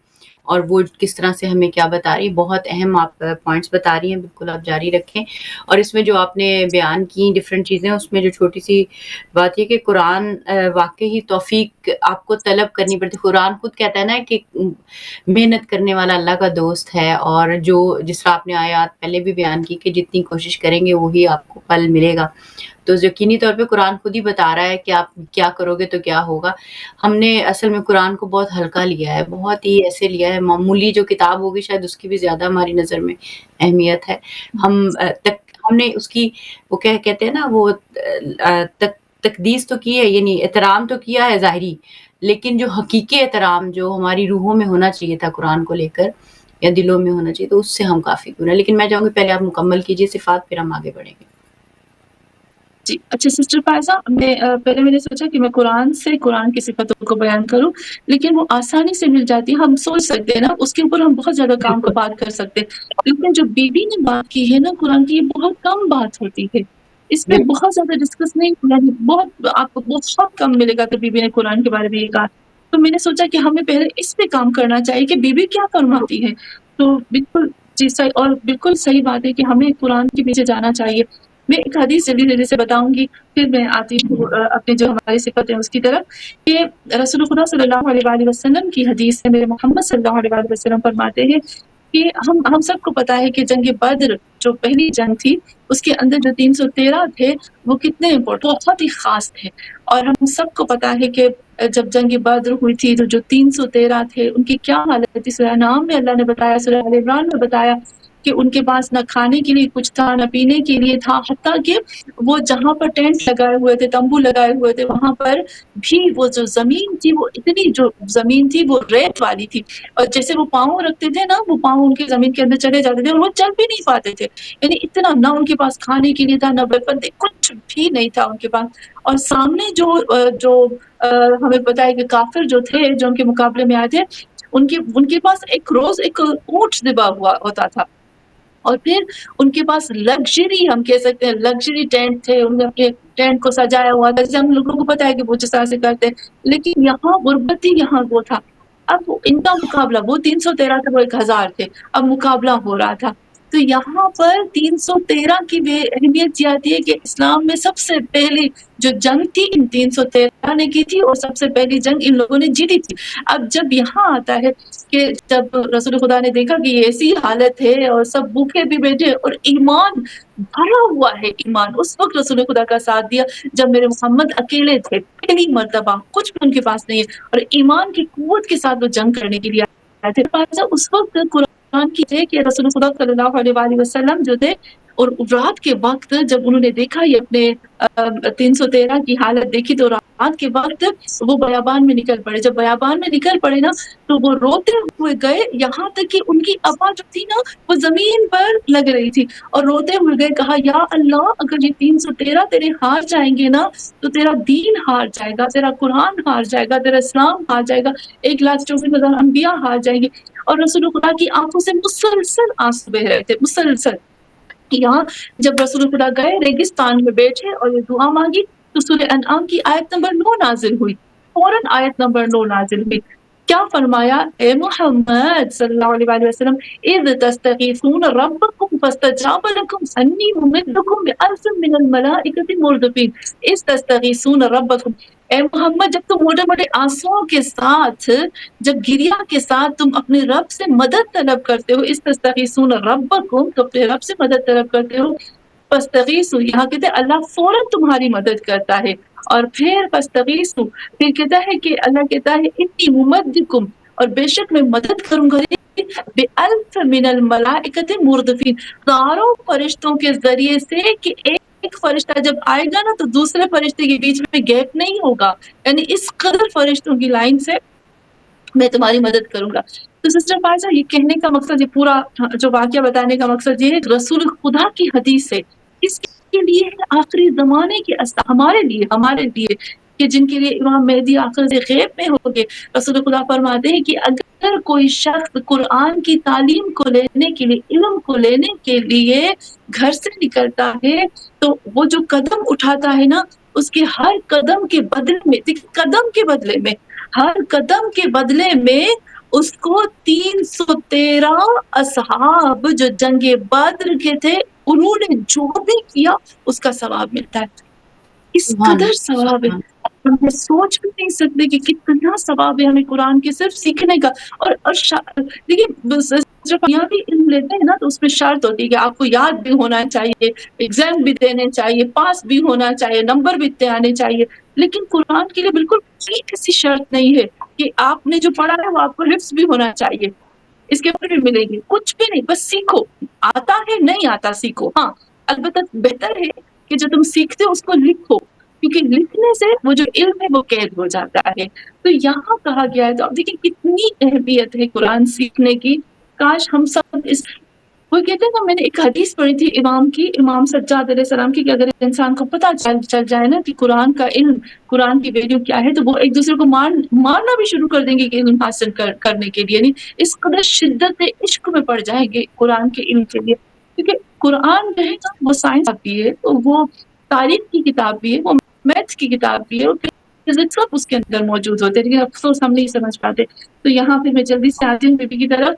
اور وہ کس طرح سے ہمیں کیا بتا رہی ہے۔ بہت اہم آپ پوائنٹس بتا رہی ہیں، بالکل آپ جاری رکھیں۔ اور اس میں جو آپ نے بیان کی ڈفرینٹ چیزیں، اس میں جو چھوٹی سی بات یہ کہ قرآن واقعی توفیق آپ کو طلب کرنی پڑتی۔ قرآن خود کہتا ہے نا کہ محنت کرنے والا اللہ کا دوست ہے، اور جو جس طرح آپ نے آیات پہلے بھی بیان کی کہ جتنی کوشش کریں گے وہی آپ کو پھل ملے گا، تو یقینی طور پہ قرآن خود ہی بتا رہا ہے کہ آپ کیا کرو گے تو کیا ہوگا۔ ہم نے اصل میں قرآن کو بہت ہلکا لیا ہے، بہت ہی ایسے لیا ہے، معمولی جو کتاب ہوگی شاید اس کی بھی زیادہ ہماری نظر میں اہمیت ہے۔ ہم نے اس کی وہ کہتے ہیں نا وہ تقدیس تو کی ہے، یعنی احترام تو کیا ہے ظاہری، لیکن جو حقیقی احترام جو ہماری روحوں میں ہونا چاہیے تھا قرآن کو لے کر یا دلوں میں ہونا چاہیے، تو اس سے ہم کافی دور ہیں۔ لیکن میں چاہوں گی پہلے آپ مکمل کیجیے صفات، پھر ہم آگے بڑھیں گے۔ جی اچھا سسٹر فائزہ، میں نے سوچا کہ میں قرآن سے قرآن کی صفتوں کو بیان کروں، لیکن وہ آسانی سے مل جاتی ہے، ہم سوچ سکتے ہیں نا، اس کے اوپر ہم بہت زیادہ کام کا بات کر سکتے ہیں، لیکن جو بی بی نے بات کی ہے نا قرآن کی، یہ بہت کم بات ہوتی ہے، اس پہ بہت زیادہ ڈسکس نہیں، یعنی بہت آپ کو بہت کم ملے گا کہ بی بی نے قرآن کے بارے میں یہ کہا۔ تو میں نے سوچا کہ ہمیں پہلے اس پہ کام کرنا چاہیے کہ بی بی کیا فرماتی ہے۔ تو بالکل جی صحیح، اور بالکل صحیح بات ہے کہ ہمیں قرآن کے پیچھے جانا چاہیے۔ میں ایک حدیث جلدی جلدی سے بتاؤں گی، پھر میں آتی ہوں اپنی جو ہماری صفت ہے اس کی طرف، کہ رسول خدا صلی اللہ علیہ وآلہ وسلم کی حدیث ہے، میرے محمد صلی اللہ علیہ وآلہ وسلم فرماتے ہیں کہ ہم سب کو پتا ہے کہ جنگ بدر جو پہلی جنگ تھی، اس کے اندر جو 313 تھے وہ کتنے امپورٹنٹ، بہت ہی خاص تھے، اور ہم سب کو پتا ہے کہ جب جنگ بدر ہوئی تھی تو جو 313 تھے ان کی کیا حالت تھی۔ سورہ نام میں اللہ نے بتایا، سورہ آل عمران میں بتایا کہ ان کے پاس نہ کھانے کے لیے کچھ تھا، نہ پینے کے لیے تھا، حتیٰ کہ وہ جہاں پر ٹینٹ لگائے ہوئے تھے، تمبو لگائے ہوئے تھے، وہاں پر بھی وہ جو زمین تھی، وہ اتنی جو زمین تھی وہ ریت والی تھی، اور جیسے وہ پاؤں رکھتے تھے نا، وہ پاؤں ان کے زمین کے اندر چلے جاتے تھے اور وہ چل بھی نہیں پاتے تھے، یعنی اتنا نہ ان کے پاس کھانے کے لیے تھا، نہ ویپن تھے، کچھ بھی نہیں تھا ان کے پاس۔ اور سامنے جو ہمیں پتا ہے کہ کافر جو تھے، جو ان کے مقابلے میں آئے تھے، ان کے پاس ایک روز ایک اونٹ ذبح ہوا ہوتا تھا، اور پھر ان کے پاس لگژری، ہم کہہ سکتے ہیں لگژری ٹینٹ تھے، انہوں نے اپنے ٹینٹ کو سجایا ہوا تھا، جیسے ہم لوگوں کو پتا ہے کہ وہ جس طرح سے کرتے ہیں، لیکن یہاں غربت ہی یہاں وہ تھا۔ اب ان کا مقابلہ، وہ 313 تھے، وہ 1000 تھے، اب مقابلہ ہو رہا تھا، تو یہاں پر 313 کی بے اہمیت یہ آتی ہے کہ اسلام میں سب سے پہلی جو جنگ تھی ان 313 نے کی تھی، اور سب سے پہلی جنگ ان لوگوں نے جیتی تھی۔ اب جب یہاں آتا ہے کہ جب رسول خدا نے دیکھا کہ یہ ایسی حالت ہے اور سب بھوکے بھی بیٹھے اور ایمان بھرا ہوا ہے، ایمان اس وقت رسول خدا کا ساتھ دیا جب میرے محمد اکیلے تھے، پہلی مرتبہ، کچھ بھی ان کے پاس نہیں ہے، اور ایمان کی قوت کے ساتھ وہ جنگ کرنے کے لیے آئے تھے۔ اس وقت قرآن کی ہے کہ رسول خدا صلی اللہ علیہ وآلہ وسلم جو تھے اور رات کے وقت جب انہوں نے دیکھا یہ اپنے 313 کی حالت دیکھی تو رات کے وقت وہ بیابان میں نکل پڑے. جب بیابان میں نکل پڑے نا تو وہ روتے ہوئے گئے یہاں تک کہ ان کی ابا جو تھی نا وہ زمین پر لگ رہی تھی اور روتے ہوئے گئے. کہا یا اللہ اگر یہ 313 تیرے ہار جائیں گے نا تو تیرا دین ہار جائے گا, تیرا قرآن ہار جائے گا, تیرا اسلام ہار جائے گا, 1,64,000 انبیاء ہار جائیں گے. اور رسول خدا کی آنکھوں سے مسلسل آنسو بہ رہے تھے, مسلسل. یہاں جب رسول خدا گئے ریگستان میں بیٹھے اور یہ دعا مانگی تو سورہ انعام کی آیت نمبر 9 نازل ہوئی. فوراً آیت نمبر 9 نازل ہوئی. کیا فرمایا؟ اے محمد صلی اللہ علیہ وآلہ وسلم اذ تستغیثون ربکم فاستجاب لکم انی ممدکم بألف من الملائکۃ مردفین. اذ تستغیثون ربکم, اے محمد جب تم موٹے موٹے آنسوؤں کے ساتھ, جب گریا کے ساتھ تم اپنے رب سے مدد طلب کرتے ہو, اس تستغیثون ربکم, تو اپنے رب سے مدد طلب کرتے ہو. فاستغیثوا, یہاں کہتے ہیں اللہ فوراً تمہاری مدد کرتا ہے. اور پھر فاستغیثوا, پھر کہتا ہے کہ اللہ کہتا ہے انی ممدکم, اور بے شک میں مدد کروں گا بألف من الملائکۃ مردفین, ہزاروں فرشتوں کے ذریعے سے, کہ ایک فرشتہ جب آئے گا نا تو دوسرے فرشتے کے بیچ میں گیپ نہیں ہوگا. یعنی اس قدر فرشتوں کی لائن سے میں تمہاری مدد کروں گا. تو سسٹر فائزہ یہ کہنے کا مقصد, یہ پورا جو واقعہ بتانے کا مقصد یہ ہے رسول خدا کی حدیث ہے. اس کے لیے آخری زمانے کے ہمارے لیے کہ جن کے لیے امام مہدی آخر سے غیب میں ہوگے. رسول خدا فرماتے ہیں کہ اگر کوئی شخص قرآن کی تعلیم کو لینے کے لیے, علم کو لینے کے لیے گھر سے نکلتا ہے تو وہ جو قدم اٹھاتا ہے نا, اس کے ہر قدم کے بدلے میں, ہر قدم کے بدلے میں اس کو 313 اصحاب جو جنگ بدر کے تھے انہوں نے جو بھی کیا اس کا ثواب ملتا ہے. اس قدر ثواب ہے, ہم سوچ بھی نہیں سکتے کہ کتنا ثواب ہے ہمیں قرآن کے صرف سیکھنے کا. اور دیکھیے جب یہاں بھی علم لیتے ہیں نا تو اس میں شرط ہوتی ہے کہ آپ کو یاد بھی ہونا چاہیے, ایگزام بھی دینے چاہیے, پاس بھی ہونا چاہیے, نمبر بھی اتنے آنے چاہیے. لیکن قرآن کے لیے بالکل ایسی شرط نہیں ہے کہ آپ نے جو پڑھا ہے وہ آپ کو حفظ بھی ہونا چاہیے, اس کے اوپر بھی ملے گی. کچھ بھی نہیں, بس سیکھو. آتا ہے نہیں آتا سیکھو. ہاں البتہ بہتر ہے کہ جو تم سیکھتے ہو اس کو لکھو, کیونکہ لکھنے سے وہ جو علم ہے وہ قید ہو جاتا ہے. تو یہاں کہا گیا ہے, تو اب دیکھیں کتنی اہمیت ہے قرآن سیکھنے کی. کاش ہم سب اس, وہ کہتے ہیں نا, میں نے ایک حدیث پڑھی تھی امام سجاد علیہ السلام کی, کہ اگر انسان کو پتہ چل جائے نا کہ قرآن کا علم, قرآن کی ویلیو کیا ہے, تو وہ ایک دوسرے کو مارنا بھی شروع کر دیں گے کہ علم حاصل کرنے کے لیے. یعنی اس قدر شدت عشق میں پڑ جائیں گے قرآن کے علم کے لیے. کیونکہ قرآن جو ہے نا وہ سائنس بھی ہے, وہ تاریخ کی کتاب بھی ہے, وہ میتھ کی کتاب بھی ہے, اور فزکس سب اس کے اندر موجود ہوتے ہیں, لیکن افسوس ہم نہیں سمجھ پاتے. تو یہاں پہ میں جلدی سے آتی ہوں بی بی کی طرف.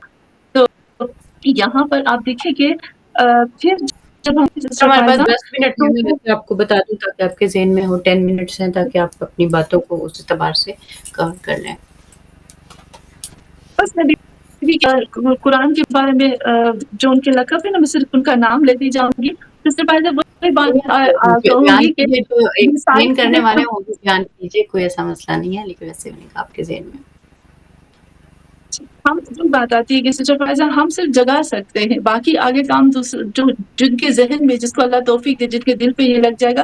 تو یہاں پر آپ دیکھیں کہ پھر جب ہمارے پاس 10 منٹ میں آپ کو بتا دوں تاکہ آپ کے ذہن میں ہو. 10 منٹس ہیں تاکہ آپ اپنی باتوں کو اس اعتبار سے کور کر لیں. بس میں قرآن کے بارے میں جو ان کے لقب ہے نا, میں صرف ان کا نام لیتی جاؤں گی. اس سے پہلے وہی بات کہوں گی کہ جو ایکسپلین کرنے والے ہیں وہ بھی بیان کیجیے, کوئی ایسا مسئلہ نہیں ہے, لیکن ویسے نہیں آپ کے ذہن میں. ہم جو بات آتی ہے کہ سچا فائزہ ہم صرف جگا سکتے ہیں, باقی آگے کام جو جن کے ذہن میں, جس کو اللہ توفیق دے, جن کے دل پہ یہ لگ جائے گا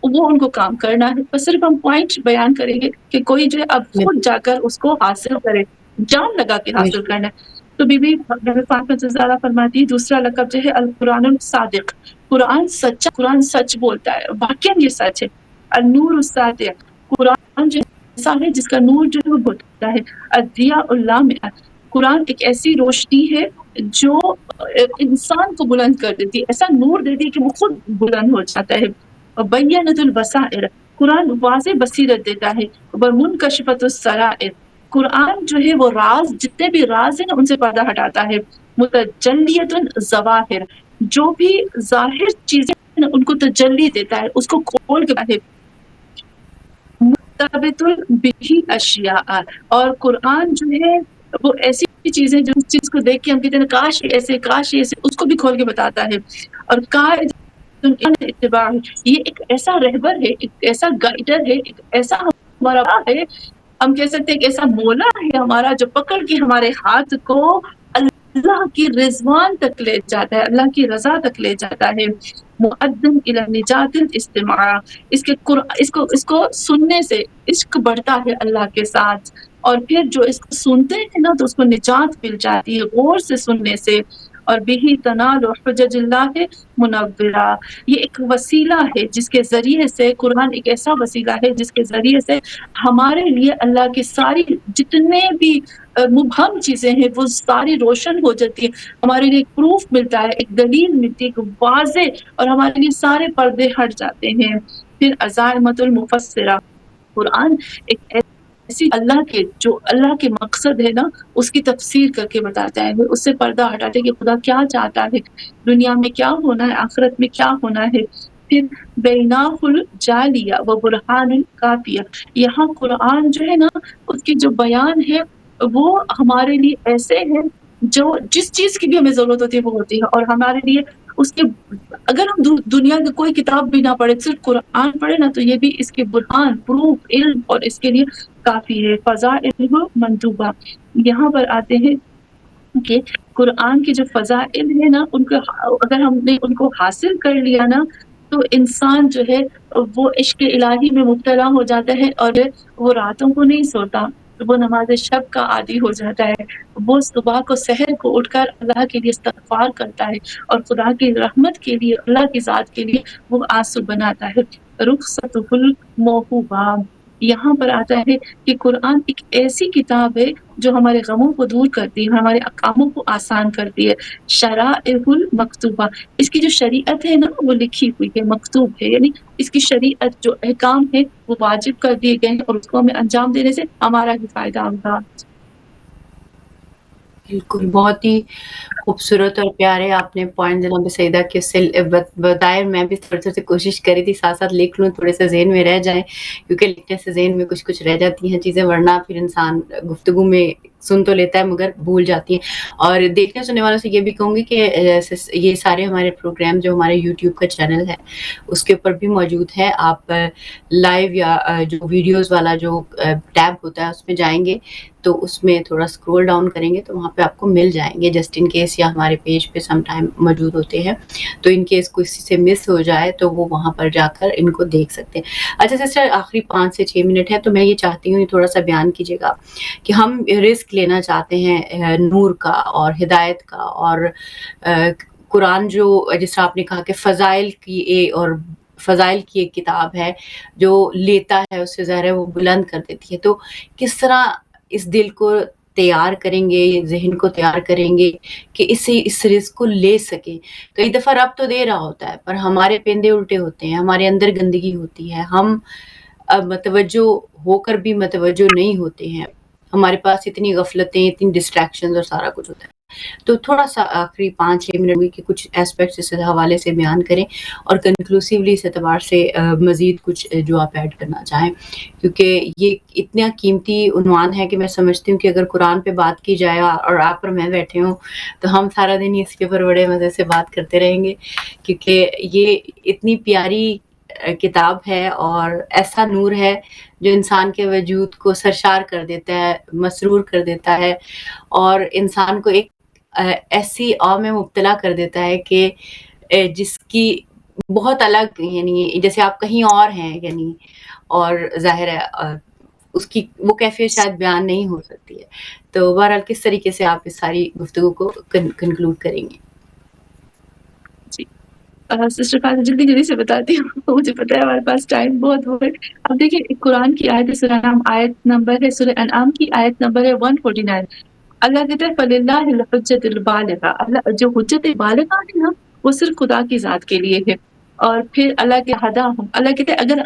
وہ ان کو کام کرنا ہے. بس صرف ہم پوائنٹ بیان کریں گے کہ کوئی جو ہے اب خود جا کر اس کو حاصل کرے, جان لگا کے حاصل کرنا ہے. تو بی بی فاطمہ زہرا فرماتی ہے دوسرا لقب جو ہے القرآن الصادق, قرآن سچا, قرآن سچ بولتا ہے, واقعا یہ سچ ہے. النور الصادق, قرآن جو ایسا ہے جس کا نور جو ہے وہ بولتا ہے. الضیاء اللامع, قرآن ایک ایسی روشنی ہے جو انسان کو بلند کر دیتی ہے, ایسا نور دیتی ہے کہ وہ خود بلند ہو جاتا ہے. بینۃ البصائر, قرآن واضح بصیرت دیتا ہے. منکشفۃ السرائر, قرآن جو ہے وہ راز, جتنے بھی راز ہیں نا ان سے پردہ ہٹاتا ہے. متجلیۃ الظواہر, جو بھی ظاہر چیزیں ان کو تجلی دیتا ہے, اس کو کھول کے ہے. مرتبط بہ اشیاء, اور قرآن جو ہے وہ ایسی چیزیں جو اس چیز کو دیکھ کے ہم کہتے ہیں کاش ایسے, کاش ایسے, اس کو بھی کھول کے بتاتا ہے. اور اتباع, یہ ایک ایسا رہبر ہے, ایک ایسا گائیڈر ہے, ایک ایسا ہمارا ہے, ہم کہہ سکتے ہیں کہ ایسا مولا ہے ہمارا جو پکڑ کے ہمارے ہاتھ کو اللہ کی رضوان تک لے جاتا ہے، اللہ کی رضا تک لے جاتا ہے۔ مؤدن الی النجات الاستماع، اس کو سننے سے عشق بڑھتا ہے اللہ کے ساتھ، اور پھر جو اس کو سنتے ہیں نا تو اس کو نجات مل جاتی ہے غور سے سننے سے۔ اور بہی تنال حجج اللہ منورہ، یہ ایک وسیلہ ہے جس کے ذریعے سے، قرآن ایک ایسا وسیلہ ہے جس کے ذریعے سے ہمارے لیے اللہ کی ساری جتنے بھی مبہم چیزیں ہیں وہ ساری روشن ہو جاتی ہے، ہمارے لیے ایک پروف ملتا ہے، ایک دلیل ملتی ہے، ایک واضح، اور ہمارے لیے سارے پردے ہٹ جاتے ہیں۔ پھر عزائمۃ المفسرہ، قرآن ایک ایسی اللہ کے مقصد ہے نا اس کی تفسیر کر کے بتاتا ہے، اس سے پردہ ہٹاتے کہ خدا کیا چاہتا ہے، دنیا میں کیا ہونا ہے، آخرت میں کیا ہونا ہے۔ پھر بیناہ الجالیہ و برہان الکافیہ، یہاں قرآن جو ہے نا اس کی جو بیان ہے وہ ہمارے لیے ایسے ہے جو جس چیز کی بھی ہمیں ضرورت ہوتی ہے وہ ہوتی ہے، اور ہمارے لیے اس کے اگر ہم دنیا کی کوئی کتاب بھی نہ پڑھے صرف قرآن پڑھے نا تو یہ بھی اس کے برہان، پروف، علم اور اس کے لیے کافی ہے۔ فضائل منطوبہ، یہاں پر آتے ہیں کہ قرآن کی جو فضائل ہے نا ان کو اگر ہم نے ان کو حاصل کر لیا نا تو انسان جو ہے وہ عشق الہی میں مبتلا ہو جاتا ہے، اور وہ راتوں کو نہیں سوتا، وہ نماز شب کا عادی ہو جاتا ہے، وہ صبح کو سحر کو اٹھ کر اللہ کے لیے استغفار کرتا ہے، اور خدا کی رحمت کے لیے، اللہ کی ذات کے لیے وہ آنسو بناتا ہے۔ رخصتہ الموہوبہ، یہاں پر آتا ہے کہ قرآن ایک ایسی کتاب ہے جو ہمارے غموں کو دور کرتی ہے، ہمارے احکاموں کو آسان کرتی ہے۔ شرائع المکتوبہ، اس کی جو شریعت ہے نا وہ لکھی ہوئی ہے، مکتوب ہے، یعنی اس کی شریعت جو احکام ہے وہ واجب کر دیے گئے ہیں، اور اس کو ہمیں انجام دینے سے ہمارا ہی فائدہ ہوگا۔ بالکل، بہت ہی خوبصورت اور پیارے آپ نے پوائنٹ جناب سعیدہ کے سے بتائے۔ میں بھی تھوڑی سی کوشش کری تھی ساتھ ساتھ لکھ لوں، تھوڑے سے ذہن میں رہ جائیں، کیونکہ لکھنے سے ذہن میں کچھ رہ جاتی ہیں چیزیں، ورنہ پھر انسان گفتگو میں سن تو لیتا ہے مگر بھول جاتی ہیں۔ اور دیکھنے سننے والوں سے یہ بھی کہوں گی کہ یہ سارے ہمارے پروگرام جو ہمارے یوٹیوب کا چینل ہے اس کے اوپر بھی موجود ہے، آپ لائیو یا جو ویڈیوز والا جو ٹیب ہوتا ہے اس میں جائیں گے تو اس میں تھوڑا اسکرول ڈاؤن کریں گے تو وہاں پہ آپ کو مل جائیں گے، جسٹ ان کیس، یا ہمارے پیج پہ سم ٹائم موجود ہوتے ہیں، تو ان کیس کسی سے مس ہو جائے تو وہ وہاں پر جا کر ان کو دیکھ سکتے ہیں۔ اچھا سسٹر، آخری 5 سے 6 منٹ ہے تو میں یہ چاہتی ہوں تھوڑا سا بیان کیجیے گا کہ ہم رسک لینا چاہتے ہیں نور کا اور ہدایت کا، اور قرآن جو جس طرح آپ نے کہا کہ فضائل کی ایک کتاب ہے جو لیتا ہے اس سے ظاہر ہے وہ بلند کر دیتی ہے، تو کس طرح اس دل کو تیار کریں گے، ذہن کو تیار کریں گے کہ اس رزق کو لے سکیں؟ کئی دفعہ رب تو دے رہا ہوتا ہے پر ہمارے پیندے الٹے ہوتے ہیں، ہمارے اندر گندگی ہوتی ہے، ہم متوجہ ہو کر بھی متوجہ نہیں ہوتے ہیں، ہمارے پاس اتنی غفلتیں، اتنی ڈسٹریکشنز اور سارا کچھ ہوتا ہے۔ تو تھوڑا سا آخری 5-6 منٹ میں کہ کچھ اسپیکٹس اس حوالے سے بیان کریں، اور کنکلوسیولی اس اعتبار سے مزید کچھ جو آپ ایڈ کرنا چاہیں، کیونکہ یہ اتنا قیمتی عنوان ہے کہ میں سمجھتی ہوں کہ اگر قرآن پہ بات کی جائے اور آپ اور میں بیٹھے ہوں تو ہم سارا دن اس کے اوپر بڑے مزے سے بات کرتے رہیں گے، کیونکہ یہ اتنی پیاری کتاب ہے اور ایسا نور ہے جو انسان کے وجود کو سرشار کر دیتا ہے، مسرور کر دیتا ہے، اور انسان کو ایک ایسی آ میں مبتلا کر دیتا ہے کہ جس کی بہت الگ، یعنی جیسے آپ کہیں اور ہیں، یعنی اور ظاہر ہے اس کی وہ کیفیت شاید بیان نہیں ہو سکتی ہے۔ تو بہرحال کس طریقے سے آپ اس ساری گفتگو کو کنکلوڈ کریں گے؟ جی سسٹر فاضل جلدی سے بتاتی ہوں، مجھے پتا ہے ہمارے پاس ٹائم بہت ہو گئے۔ اب دیکھیے قرآن کی آیت ہے، سورہ انعام آیت نمبر ہے، سورہ انعام کی آیت نمبر ہے 149۔ اللہ کہتے ہیں فَلِلَّهِ الْحُجَّةُ الْبَالِغَةُ، اللہ جو حجت بالغہ ہے نا وہ صرف خدا کی ذات کے لیے ہے۔ اور پھر اللہ کے ہداہم، اللہ کہتے ہیں اگر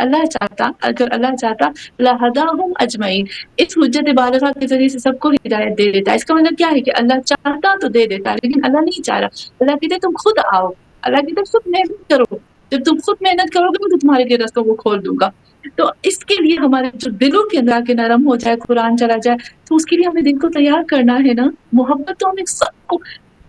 اللہ چاہتا لہداہم اجمعین، اس حجت بالغہ کے ذریعے سے سب کو ہدایت دے دیتا ہے۔ اس کا مطلب کیا ہے کہ اللہ چاہتا تو دے دیتا لیکن اللہ نہیں چاہ رہا۔ اللہ کہتے ہیں تم خود آؤ، اللہ کہتے ہیں خود محنت کرو، جب تم خود محنت کرو گے تو تمہارے لیے راستوں کو کھول دوں گا۔ تو اس کے لیے ہمارے جو دلوں کے اندر کے نرم ہو جائے، قرآن چلا جائے، تو اس کے لیے ہمیں دل کو تیار کرنا ہے نا۔ محبت تو ہمیں سب کو،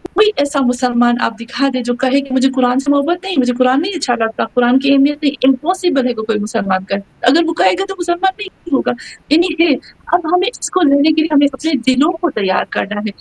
کوئی ایسا مسلمان آپ دکھا دے جو کہے کہ مجھے قرآن سے محبت نہیں، مجھے قرآن نہیں اچھا لگتا، قرآن کی اہمیت نہیں، امپاسبل ہے کہ کوئی مسلمان کرے۔ اگر وہ کہے گا تو مسلمان نہیں ہوگا، یعنی ہے۔ اب ہمیں اس کو لینے کے لیے ہمیں اپنے دلوں کو تیار کرنا ہے۔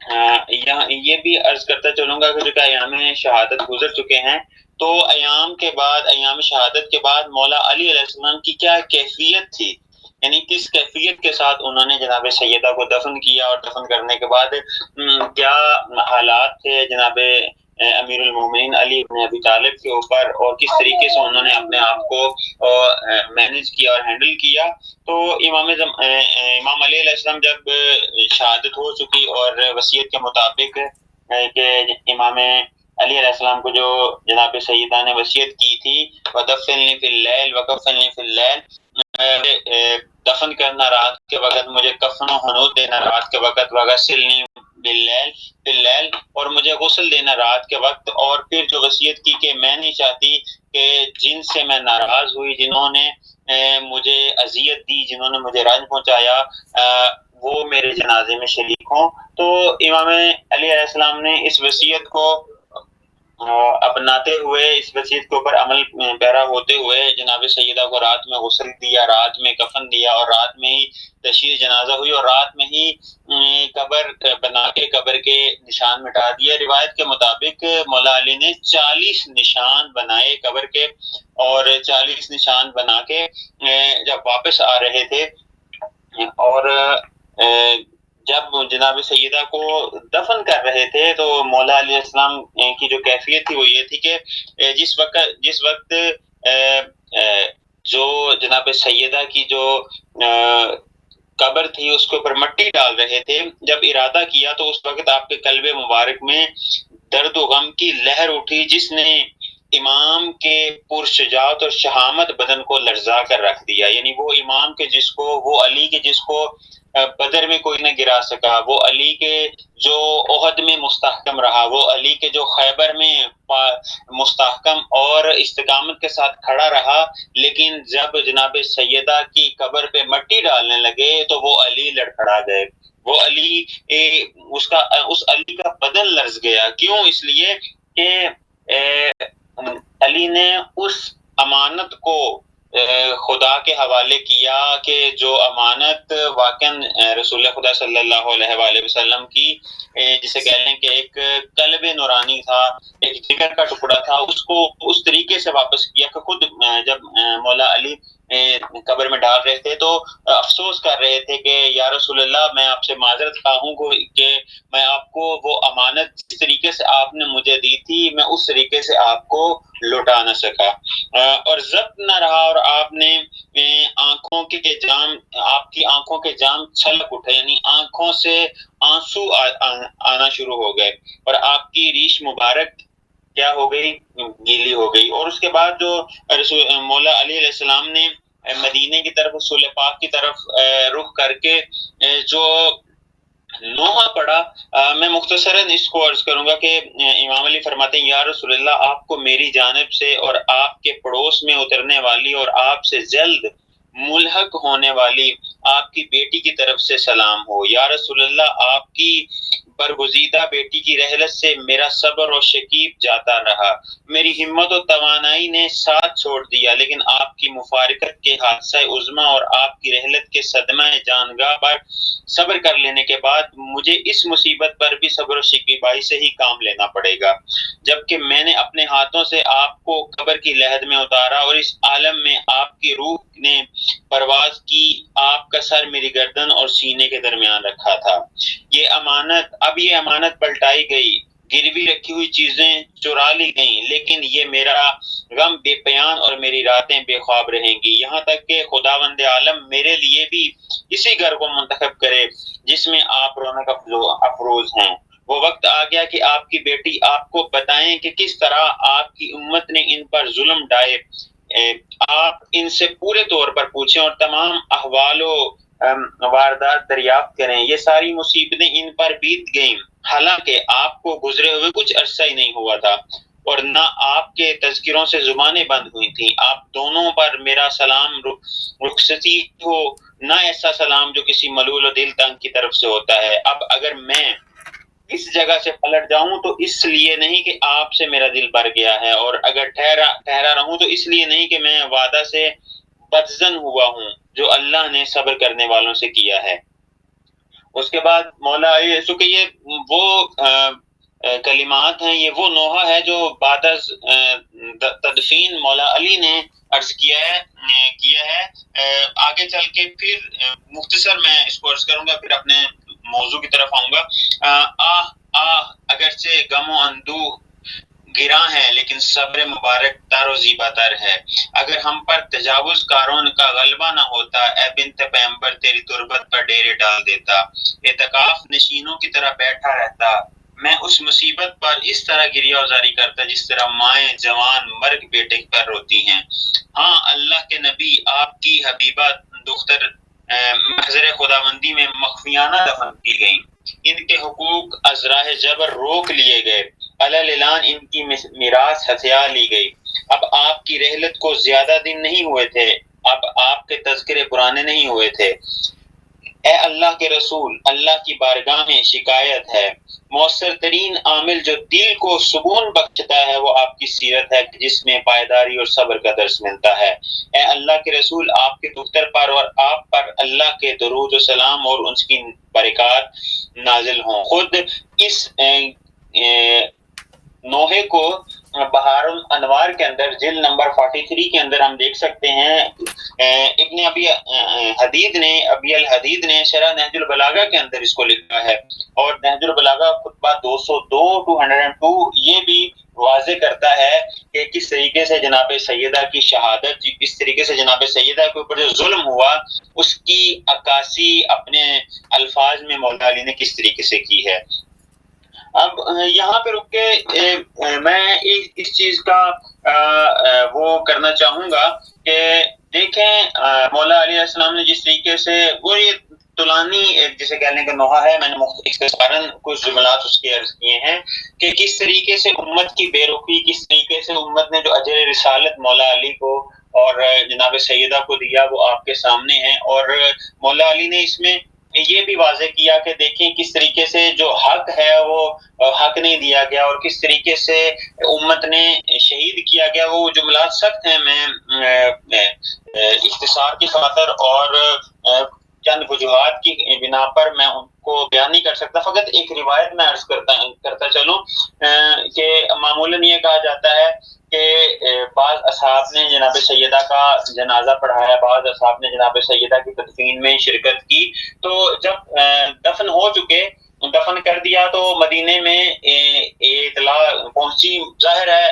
یہاں یہ بھی عرض کرتا چلوں گا کہ جو کہ ایام شہادت گزر چکے ہیں، تو ایام شہادت کے بعد مولا علی علیہ السلام کی کیا کیفیت تھی، یعنی کس کیفیت کے ساتھ انہوں نے جناب سیدہ کو دفن کیا، اور دفن کرنے کے بعد کیا حالات تھے جناب امیر المومنین علی بن ابی طالب کے اوپر، اور کس طریقے سے انہوں نے اپنے آپ کو مینیج کیا اور ہینڈل کیا۔ تو امام علی علیہ السلام جب شہادت ہو چکی اور وصیت کے مطابق کہ امام علی علیہ السلام کو جو جناب سیدہ نے وصیت کی تھی، وَدَفِّنْنِي فِي اللَّيْلِ وَكَفِّنْنِي فِي اللَّيْلِ، دفن کرنا رات کے وقت، مجھے کفن و حنوط دینا رات کے وقت، وَغَسِّلْنِي باللیل، اور مجھے غسل دینا رات کے وقت۔ اور پھر جو وصیت کی کہ میں نہیں چاہتی کہ جن سے میں ناراض ہوئی، جنہوں نے مجھے اذیت دی، جنہوں نے مجھے رنج پہنچایا، وہ میرے جنازے میں شریک ہوں۔ تو امام علی علیہ السلام نے اس وصیت کو اپناتے ہوئے، اس وصیت کے اوپر عمل پیرا ہوتے ہوئے جناب سیدہ کو رات میں غسل دیا، رات میں کفن دیا، اور رات میں ہی تشییع جنازہ ہوئی، اور رات میں ہی قبر بنا کے قبر کے نشان مٹا دیے۔ روایت کے مطابق مولا علی نے 40 نشان بنائے قبر کے، اور 40 نشان بنا کے جب واپس آ رہے تھے، اور جب جناب سیدہ کو دفن کر رہے تھے، تو مولا علیہ السلام کی جو کیفیت تھی وہ یہ تھی کہ جس وقت جو جناب سیدہ کی جو قبر تھی اس کے اوپر مٹی ڈال رہے تھے، جب ارادہ کیا تو اس وقت آپ کے قلب مبارک میں درد و غم کی لہر اٹھی، جس نے امام کے پرشجاعت اور شہامت بدن کو لرزا کر رکھ دیا۔ یعنی وہ امام کے وہ علی کے جس کو بدر میں کوئی نہ گرا سکا، وہ علی کے جو احد میں مستحکم رہا، وہ علی کے جو خیبر میں مستحکم اور استقامت کے ساتھ کھڑا رہا، لیکن جب جناب سیدہ کی قبر پہ مٹی ڈالنے لگے تو وہ علی لڑکھڑا گئے، وہ علی اس علی کا بدن لرز گیا۔ کیوں؟ اس لیے کہ علی نے اس امانت کو خدا کے حوالے کیا کہ جو امانت واقعا رسول خدا صلی اللہ علیہ وآلہ وسلم کی، جسے کہہ لیں کہ ایک قلب نورانی تھا، ایک جگر کا ٹکڑا تھا، اس کو اس طریقے سے واپس کیا کہ خود جب مولا علی قبر میں ڈال رہے تھے تو افسوس کر رہے تھے کہ یا رسول اللہ، میں آپ سے معذرت خواہ ہوں کہ میں آپ کو وہ امانت جس طریقے سے آپ نے مجھے دی تھی، میں اس طریقے سے آپ کو لوٹا نہ سکا، اور ضبط نہ رہا، اور آپ نے آپ کی آنکھوں کے جام چھلک اٹھے، یعنی آنکھوں سے آنسو آنا شروع ہو گئے، اور آپ کی ریش مبارک کیا ہو گئی؟ گیلی ہو گئی۔ اور اس کے بعد جو مولا علی علیہ السلام نے مدینے کی طرف، رسول پاک کی طرف رخ کر کے جو نوحہ پڑھا، میں مختصراً اس کو عرض کروں گا کہ امام علی فرماتے ہیں، یا رسول اللہ، آپ کو میری جانب سے اور آپ کے پڑوس میں اترنے والی اور آپ سے جلد ملحق ہونے والی آپ کی بیٹی کی طرف سے سلام ہو۔ یا رسول اللہ، آپ کی برگزیدہ بیٹی کی رحلت سے میرا صبر و شکیب جاتا رہا، میری ہمت و توانائی نے ساتھ چھوڑ دیا، لیکن آپ کی مفارقت کے حادثہ عظمیٰ اور آپ کی رحلت کے صدمہ جانگاہ پر صبر کر لینے کے بعد مجھے اس مصیبت پر بھی صبر و شکیبائی سے ہی کام لینا پڑے گا، جبکہ میں نے اپنے ہاتھوں سے آپ کو قبر کی لحد میں اتارا، اور اس عالم میں آپ کی روح نے پرواز کی، آپ کا سر میری گردن اور سینے کے درمیان رکھا تھا۔ یہ امانت پلٹائی گئی، گروی رکھی ہوئی چیزیں چرا لی گئیں، لیکن یہ میرا غم بے بیان اور میری راتیں بے خواب رہیں گی، یہاں تک کہ خداوند عالم میرے لیے بھی اسی گھر کو منتخب کرے جس میں آپ رونق افروز ہیں۔ وہ وقت آ گیا کہ آپ کی بیٹی آپ کو بتائیں کہ کس طرح آپ کی امت نے ان پر ظلم ڈھائے، آپ ان سے پورے طور پر پوچھیں اور تمام احوال و واردات دریافت کریں۔ یہ ساری مصیبتیں ان پر بیت گئیں، حالانکہ آپ کو گزرے ہوئے کچھ عرصہ ہی نہیں ہوا تھا، اور نہ آپ کے تذکروں سے زبانیں بند ہوئی تھیں۔ آپ دونوں پر میرا سلام رخصتی ہو، نہ ایسا سلام جو کسی ملول و دل تنگ کی طرف سے ہوتا ہے۔ اب اگر میں اس جگہ سے پلٹ جاؤں تو اس لیے نہیں کہ آپ سے میرا دل بھر گیا ہے، اور اگر ٹھہرا رہوں تو اس لیے نہیں کہ میں وعدہ سے بدظن ہوا ہوں جو اللہ نے صبر کرنے والوں سے کیا ہے۔ اس کے بعد مولا علی، چونکہ یہ وہ کلمات ہیں، یہ وہ نوحہ ہے جو بعد از تدفین مولا علی نے عرض کیا ہے. آگے چل کے پھر مختصر میں اس کو عرض کروں گا، پھر اپنے موضوع کی طرف آؤں گا. اگرچہ غم و اندوہ گراں ہے لیکن صبر مبارک تر و زیبا تر ہے. اگر ہم پر تجاوز کاروں کا غلبہ نہ ہوتا، اے بنت پیغمبر تیری تربت پر ڈیرے ڈال دیتا. اعتکاف نشینوں کی طرح بیٹھا رہتا، میں اس مصیبت پر اس طرح گریہ وزاری کرتا جس طرح مائیں جوان مرگ بیٹے پر روتی ہیں. ہاں، اللہ کے نبی آپ کی حبیبہ دختر محضر خداوندی میں مخفیانہ دفن کی گئیں. ان کے حقوق از راہ جبر روک لیے گئے، اعلان ان کی میراث ہتھیار لی گئی. اب آپ کی رحلت کو زیادہ دن نہیں ہوئے تھے، اب آپ کے تذکرے پرانے نہیں ہوئے تھے. اے اللہ کے رسول، اللہ کی بارگاہ میں شکایت ہے، مؤثر ترین عامل جو دل کو سکون بخشتا ہے وہ آپ کی سیرت ہے جس میں پائیداری اور صبر کا درس ملتا ہے. اے اللہ کے رسول، آپ کے دختر پر اور آپ پر اللہ کے درود و سلام اور ان کی برکات نازل ہوں. خود اس نوحے کو بہار الانوار کے اندر جلد نمبر 43 کے اندر ہم دیکھ سکتے ہیں. ابن ابی الحدید نے شرح نہج البلاغہ کے اندر اس کو لکھا ہے، اور نہج البلاغہ خطبہ 202 یہ بھی واضح کرتا ہے کہ کس طریقے سے جناب سیدہ کی شہادت، کس طریقے سے جناب سیدہ کے اوپر جو ظلم ہوا اس کی عکاسی اپنے الفاظ میں مولا علی نے کس طریقے سے کی ہے. اب یہاں پہ رک کے میں اس چیز کا وہ کرنا چاہوں گا کہ دیکھیں مولا علیہ السلام نے جس طریقے سے وہ یہ طولانی ایک جسے کہنے کا نوحہ ہے، میں نے اختصاراً کچھ جملات اس کے عرض کیے ہیں کہ کس طریقے سے امت کی بے رخی، کس طریقے سے امت نے جو اجر رسالت مولا علی کو اور جناب سیدہ کو دیا وہ آپ کے سامنے ہیں. اور مولا علی نے اس میں یہ بھی واضح کیا کہ دیکھیں کس طریقے سے جو حق ہے وہ حق نہیں دیا گیا اور کس طریقے سے امت نے شہید کیا گیا. وہ جملات سخت ہیں، میں اختصار کی خاطر اور چند وجوہات کی بنا پر میں ان کو بیان نہیں کر سکتا. فقط ایک روایت میں عرض کرتا چلوں کہ معمولاً یہ کہا جاتا ہے کہ بعض اصحاب نے جناب سیدہ کا جنازہ پڑھایا، بعض اصحاب نے جناب سیدہ کی تدفین میں شرکت کی. تو جب دفن ہو چکے، دفن کر دیا تو مدینے میں اطلاع پہنچی، ظاہر ہے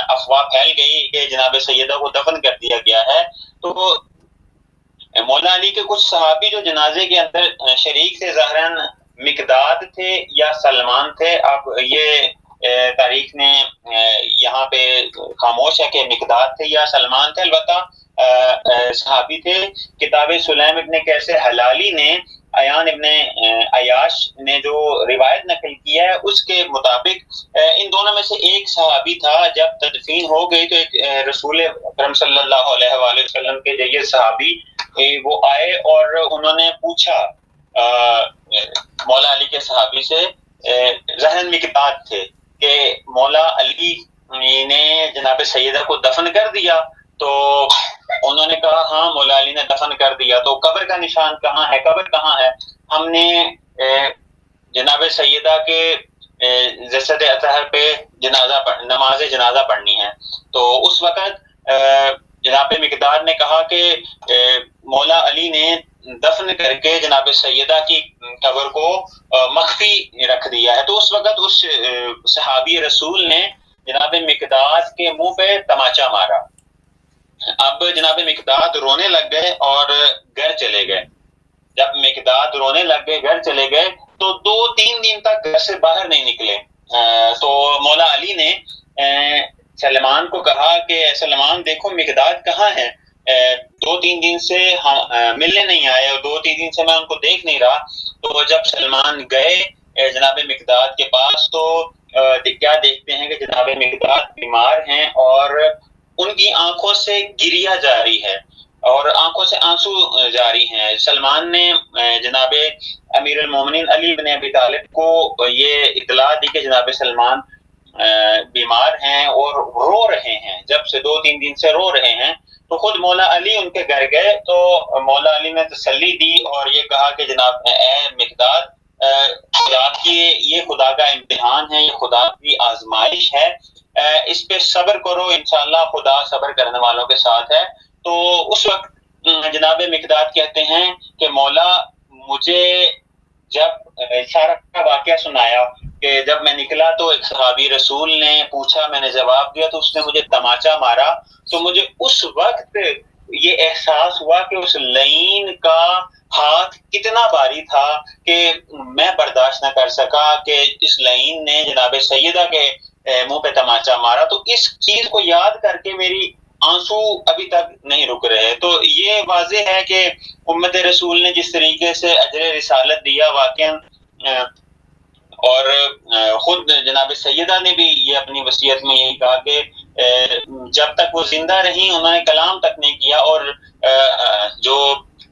افواہ پھیل گئی کہ جناب سیدہ کو دفن کر دیا گیا ہے. تو مولا علی کے کچھ صحابی جو جنازے کے اندر شریک تھے، ظاہراً مقداد تھے یا سلمان تھے. اب یہ تاریخ نے یہاں پہ خاموش ہے کہ مقداد تھے یا سلمان تھے. البتہ صحابی تھے. کتاب سلیم ابن قیس حلالی نے عیان ابن عیاش نے جو روایت نقل کی ہے اس کے مطابق ان دونوں میں سے ایک صحابی تھا. جب تدفین ہو گئی تو ایک رسول اکرم صلی اللہ علیہ وآلہ وسلم کے جیسے صحابی وہ آئے اور انہوں نے پوچھا مولا علی کے صحابی سے، ذہن مقداد تھے، کہ مولا علی نے جناب سیدہ کو دفن کر دیا؟ تو انہوں نے کہا ہاں مولا علی نے دفن کر دیا. تو قبر کا نشان کہاں ہے، قبر کہاں ہے؟ ہم نے جناب سیدہ کے جسد اطہر پہ نماز جنازہ پڑھنی ہے. تو اس وقت جناب مقدار نے کہا کہ مولا علی نے دفن کر کے جناب سیدہ کی قبر کو مخفی رکھ دیا ہے. تو اس وقت اس صحابی رسول نے جناب مقداد کے منہ پہ تماچا مارا. اب جناب مقداد رونے لگ گئے اور گھر چلے گئے. جب مقداد رونے لگ گئے گھر چلے گئے تو 2-3 دن تک گھر سے باہر نہیں نکلے. تو مولا علی نے سلمان کو کہا کہ سلمان دیکھو مقداد کہاں ہے، 2-3 دن سے ملنے نہیں آئے اور 2-3 دن سے میں ان کو دیکھ نہیں رہا. تو جب سلمان گئے جناب مقداد کے پاس تو کیا دیکھتے ہیں کہ جناب مقداد بیمار ہیں اور ان کی آنکھوں سے گریہ جاری ہے اور آنکھوں سے آنسو جاری ہیں. سلمان نے جناب امیر المومنین علی بن ابی طالب کو یہ اطلاع دی کہ جناب سلمان بیمار ہیں اور رو رہے ہیں، جب سے 2-3 دن سے رو رہے ہیں. تو خود مولا علی ان کے گھر گئے تو مولا علی نے تسلی دی اور یہ کہا کہ جناب اے مقداد، خدا کی یہ خدا کا امتحان ہے، یہ خدا کی آزمائش ہے، اس پہ صبر کرو، انشاءاللہ خدا صبر کرنے والوں کے ساتھ ہے۔ تو اس وقت جناب مقداد کہتے ہیں کہ مولا مجھے جب سارا واقعہ سنایا کہ جب میں نکلا تو ایک صحابی رسول نے پوچھا، میں نے جواب دیا تو اس نے مجھے تماچا مارا، تو مجھے اس وقت یہ احساس ہوا کہ اس لعین کا ہاتھ کتنا بھاری تھا کہ میں برداشت نہ کر سکا کہ اس لعین نے جناب سیدہ کے منہ پہ تماچا مارا۔ تو اس چیز کو یاد کر کے میری آنسو ابھی تک نہیں رک رہے۔ تو یہ واضح ہے کہ امت رسول نے جس طریقے سے اجر رسالت دیا واقعا، اور خود جناب سیدہ نے بھی یہ اپنی وصیت میں یہی کہا کہ جب تک وہ زندہ رہیں انہوں نے کلام تک نہیں کیا، اور جو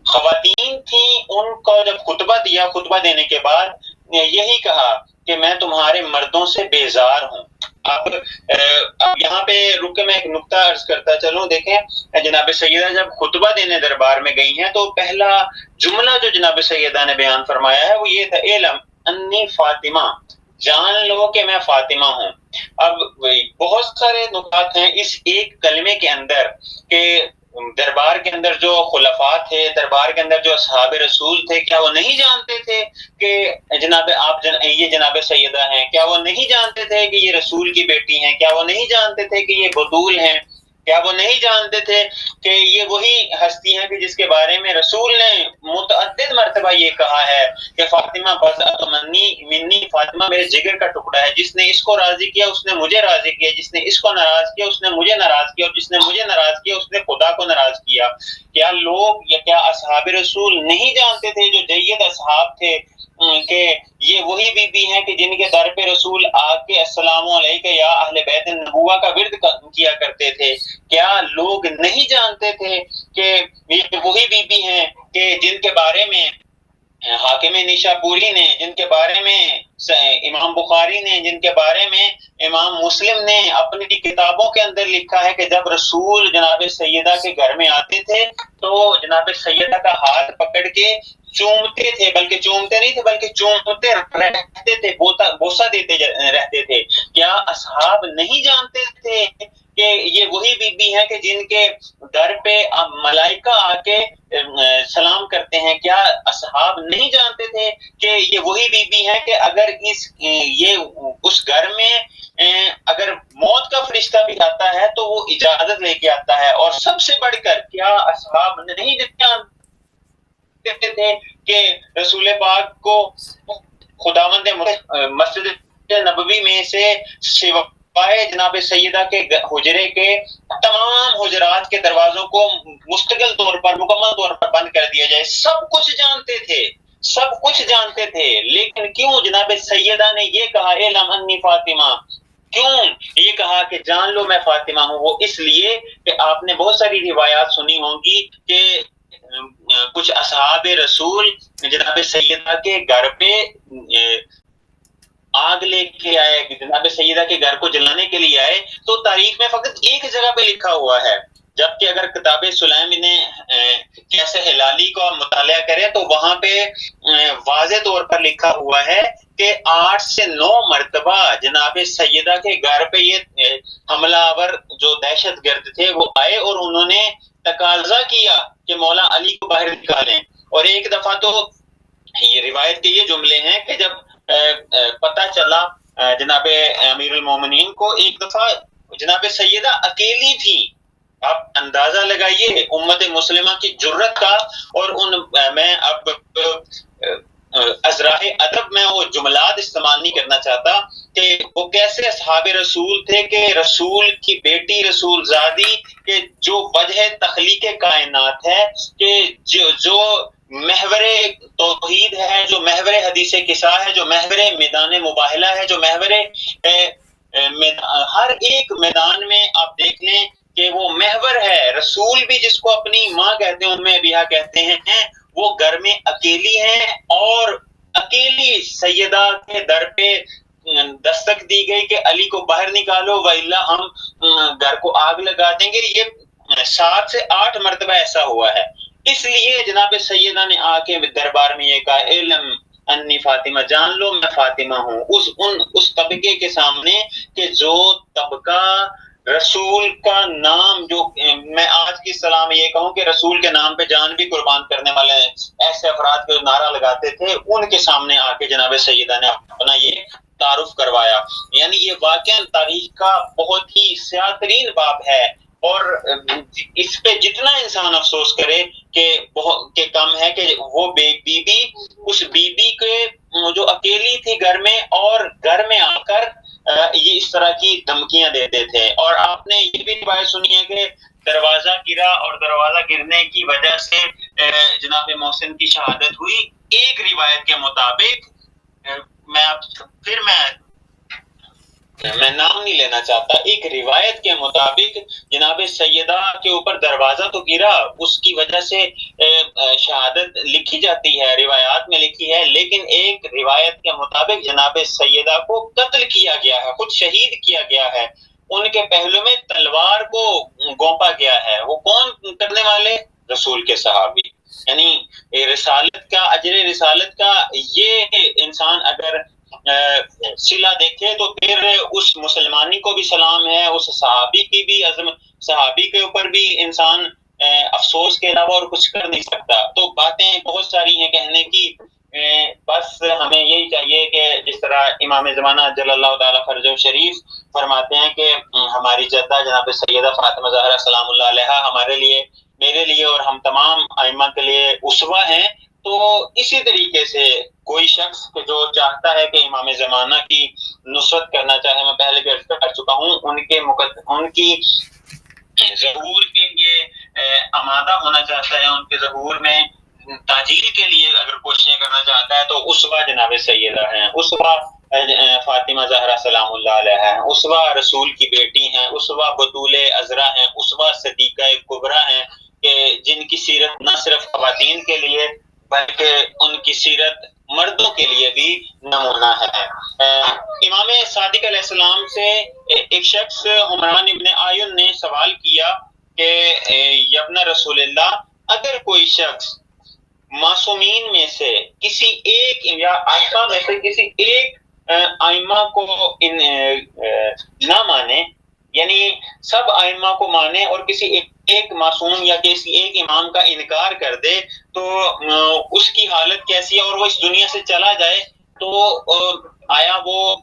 خواتین تھیں ان کو جب خطبہ دیا، خطبہ دینے کے بعد یہی کہا کہ میں تمہارے مردوں سے بیزار ہوں۔ اب یہاں پہ رک کے میں ایک نقطہ عرض کرتا چلوں۔ دیکھیں جناب سیدہ جب خطبہ دینے دربار میں گئی ہیں تو پہلا جملہ جو جناب سیدہ نے بیان فرمایا ہے وہ یہ تھا، علم انی فاطمہ، جان لو کہ میں فاطمہ ہوں۔ اب بہت سارے نکات ہیں اس ایک کلمے کے اندر کہ دربار کے اندر جو خلفاء تھے، دربار کے اندر جو اصحاب رسول تھے، کیا وہ نہیں جانتے تھے کہ جناب آپ یہ جناب سیدہ ہیں؟ کیا وہ نہیں جانتے تھے کہ یہ رسول کی بیٹی ہیں؟ کیا وہ نہیں جانتے تھے کہ یہ بطول ہیں؟ کیا وہ نہیں جانتے تھے کہ یہ وہی ہستی ہیں کہ جس کے بارے میں رسول نے متعدد مرتبہ یہ کہا ہے کہ فاطمہ بضعۃ منی، فاطمہ میرے جگر کا ٹکڑا ہے، جس نے اس کو راضی کیا اس نے مجھے راضی کیا، جس نے اس کو ناراض کیا اس نے مجھے ناراض کیا، اور جس نے مجھے ناراض کیا اس نے خدا کو ناراض کیا۔ کیا لوگ یا کیا اصحاب رسول نہیں جانتے تھے جو جید اصحاب تھے کہ یہ وہی بی بی ہیں کہ جن کے در پہ رسول آ کے السلام علیکم یا اہل بیت النبوہ کا ورد کیا کرتے تھے؟ کیا لوگ نہیں جانتے تھے کہ یہ وہی بی بی ہیں کہ جن کے بارے میں حاکم نیشاپوری نے، جن کے بارے میں امام بخاری نے، جن کے بارے میں امام مسلم نے اپنی کتابوں کے اندر لکھا ہے کہ جب رسول جناب سیدہ کے گھر میں آتے تھے تو جناب سیدہ کا ہاتھ پکڑ کے چومتے تھے، بلکہ چومتے نہیں تھے بلکہ چومتے رہتے تھے، بوسہ دیتے رہتے تھے۔ کیا اصحاب نہیں جانتے تھے کہ یہ وہی بی بی ہیں کہ جن کے در پہ ملائکہ آ کے سلام کرتے ہیں؟ کیا اصحاب نہیں جانتے تھے کہ یہ وہی بی بی ہیں کہ اگر اس گھر میں اگر موت کا فرشتہ بھی آتا ہے تو وہ اجازت لے کے آتا ہے؟ اور سب سے بڑھ کر کیا اصحاب نہیں جانتے تھے کہ رسول پاک کو خداوند مسجد نبوی میں سے سوائے جناب سیدہ کے حجرے کے تمام حجرات کے دروازوں کو مستقل طور پر مکمل طور پر بند کر دیا جائے؟ سب کچھ جانتے تھے، سب کچھ جانتے تھے، لیکن کیوں جناب سیدہ نے یہ کہا اعلم انی فاطمہ؟ کیوں یہ کہا کہ جان لو میں فاطمہ ہوں؟ وہ اس لیے کہ آپ نے بہت ساری روایات سنی ہوں گی کہ کچھ اصحاب رسول جناب سیدہ کے گھر پہ آگ لے کے آئے، جناب سیدہ کے گھر کو جلانے کے لیے آئے، تو تاریخ میں فقط ایک جگہ پہ لکھا ہوا ہے، جبکہ اگر کتاب سلیم بن کیس ہلالی کو مطالعہ کریں تو وہاں پہ واضح طور پر لکھا ہوا ہے کہ 8 سے 9 مرتبہ جناب سیدہ کے گھر پہ یہ حملہ آور جو دہشت گرد تھے وہ آئے اور انہوں نے تقاضا کیا کہ مولا علی کو باہر نکالیں۔ اور ایک دفعہ تو یہ روایت کے یہ جملے ہیں کہ جب پتہ چلا جناب امیر المومنین کو، ایک دفعہ جناب سیدہ اکیلی تھی، آپ اندازہ لگائیے امت مسلمہ کی جرت کا، اور میں اب ازراہ ادب میں وہ جملات استعمال نہیں کرنا چاہتا کہ وہ کیسے اصحاب رسول تھے کہ رسول کی بیٹی رسول زادی کہ جو وجہ تخلیق کائنات ہے، کہ جو محور توحید ہے، جو محور حدیث قصہ ہے، جو محور میدان مباہلہ ہے، جو محور ہر ایک میدان میں آپ دیکھ لیں کہ وہ محور ہے۔ رسول بھی جس کو اپنی ماں کہتے ہیں، ام ابیہ کہتے ہیں، وہ گھر میں اکیلی ہیں اور اکیلی سیدہ کے در پہ دستک دی گئی کہ علی کو باہر نکالو وإلا ہم گھر کو آگ لگا دیں گے۔ یہ 7 سے 8 مرتبہ ایسا ہوا ہے. اس لیے جناب سیدہ نے آ کے دربار میں یہ کہا علم انی فاطمہ، جان لو میں فاطمہ ہوں. اس طبقے کے سامنے کہ جو طبقہ رسول کا نام، جو میں آج کی اصطلاح میں یہ کہوں کہ رسول کے نام پہ جان بھی قربان کرنے والے ایسے افراد کو نعرہ لگاتے تھے، ان کے سامنے آ کے جناب سیدہ نے اپنا یہ تعارف کروایا. یعنی یہ واقعا تاریخ کا بہت ہی سیاہ ترین باب ہے، اور اس پہ جتنا انسان افسوس کرے کہ کم ہے کہ وہ بی بی اس بی بی کے جو اکیلی تھی گھر میں، اور گھر میں آ کر یہ اس طرح کی دھمکیاں دیتے تھے. اور آپ نے یہ بھی روایت سنی ہے کہ دروازہ گرا اور دروازہ گرنے کی وجہ سے جناب محسن کی شہادت ہوئی. ایک روایت کے مطابق میں نام نہیں لینا چاہتا، ایک روایت کے مطابق جناب سیدہ کے اوپر دروازہ تو گرا، اس کی وجہ سے شہادت لکھی جاتی ہے، روایات میں لکھی ہے، لیکن ایک روایت کے مطابق جناب سیدہ کو قتل کیا گیا ہے، خود شہید کیا گیا ہے. ان کے پہلو میں تلوار کو گونپا گیا ہے. وہ کون کرنے والے؟ رسول کے صحابی. یعنی رسالت کا، اجر رسالت کا یہ انسان اگر صلہ دیکھے تو پھر اس مسلمانی کو بھی سلام ہے، اس صحابی کی بھی عظمت، صحابی کے اوپر بھی انسان افسوس کے علاوہ اور کچھ کر نہیں سکتا. تو باتیں بہت ساری ہیں کہنے کی، بس ہمیں یہی چاہیے کہ جس طرح امام زمانہ جل اللہ تعالیٰ فرجہ شریف فرماتے ہیں کہ ہماری جدہ جناب سیدہ فاطمہ زہرا سلام اللہ علیہا ہمارے لیے، میرے لیے اور ہم تمام ائمہ کے لیے اسوہ ہیں. تو اسی طریقے سے کوئی شخص جو چاہتا ہے کہ امام زمانہ کی نصرت کرنا چاہے، میں پہلے بھی عرض کر چکا ہوں، ان کی ظہور کے لیے آمادہ ہونا چاہتا ہے، ان کے ظہور میں تاجیل کے لیے اگر کوششیں کرنا چاہتا ہے، تو اسوہ جناب سیدہ ہیں، اسوہ فاطمہ زہرا سلام اللہ علیہا ہیں، اسوہ رسول کی بیٹی ہیں، اسوہ بطول عذرا ہیں، اسوہ صدیقہ کبریٰ ہیں، کہ جن کی سیرت نہ صرف خواتین کے لیے بلکہ ان کی سیرت مردوں کے لیے بھی نمونہ ہے. امام صادق علیہ السلام سے ایک شخص حمران ابن آیون نے سوال کیا کہ یابن رسول اللہ، اگر کوئی شخص معصومین میں سے کسی ایک یا ائمہ میں سے کسی ایک ائمہ کو نہ مانے، یعنی سب ائمہ کو مانے اور کسی ایک معصوم یا کسی ایک امام کا انکار کر دے، تو اس کی حالت کیسی ہے؟ اور وہ اس دنیا سے چلا جائے تو آیا وہ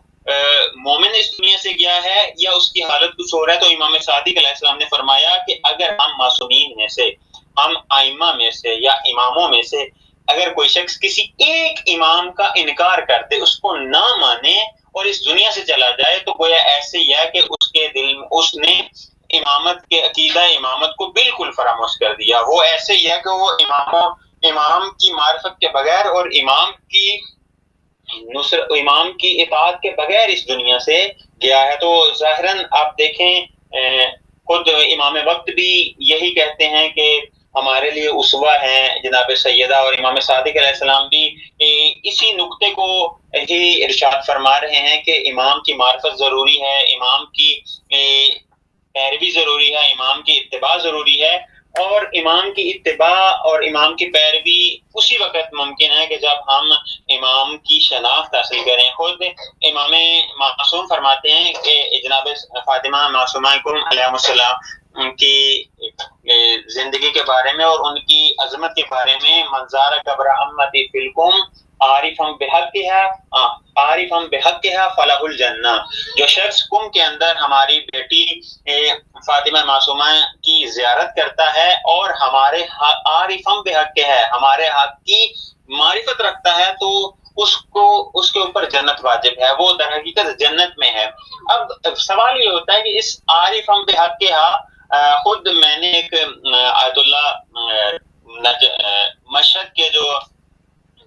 مومن اس دنیا سے گیا ہے یا اس کی حالت کچھ ہو رہا ہے؟ تو امام صادق علیہ السلام نے فرمایا کہ اگر ہم معصومین میں سے، ہم ائمہ میں سے یا اماموں میں سے اگر کوئی شخص کسی ایک امام کا انکار کر دے، اس کو نہ مانے اور اس دنیا سے چلا جائے، تو گویا ایسے ہی ہے کہ اس کے دل میں اس نے امامت کے عقیدہ امامت کو بالکل فراموش کر دیا. وہ ایسے ہی ہے کہ وہ امام کی معرفت کے بغیر اور امام کی اطاعت کے بغیر اس دنیا سے گیا ہے. تو ظاہراً آپ دیکھیں خود امام وقت بھی یہی کہتے ہیں کہ ہمارے لیے اسوہ ہیں جناب سیدہ، اور امام صادق علیہ السلام بھی اسی نقطے کو ہی ارشاد فرما رہے ہیں کہ امام کی معرفت ضروری ہے، امام کی پیروی ضروری ہے، امام کی اتباع ضروری ہے. اور امام کی اتباع اور امام کی پیروی اسی وقت ممکن ہے کہ جب ہم امام کی شناخت حاصل کریں. خود امام معصوم فرماتے ہیں کہ جناب فاطمہ معصومہ علیہ السلام کی زندگی کے بارے میں اور ان کی عظمت کے بارے میں، منظار قبر امتی فلکم عارفم بحقها فلاح الجنہ، جو شخص کم کے اندر ہماری بیٹی فاطمہ معصومہ کی زیارت کرتا ہے اور ہمارے عارفم بحق ہے، ہمارے حق کی معرفت رکھتا ہے، تو اس کے اوپر جنت واجب ہے، وہ در حقیقت جنت میں ہے. اب سوال یہ ہوتا ہے کہ اس عارفم بحق خود میں نے ایک آیت اللہ مشہد کے جو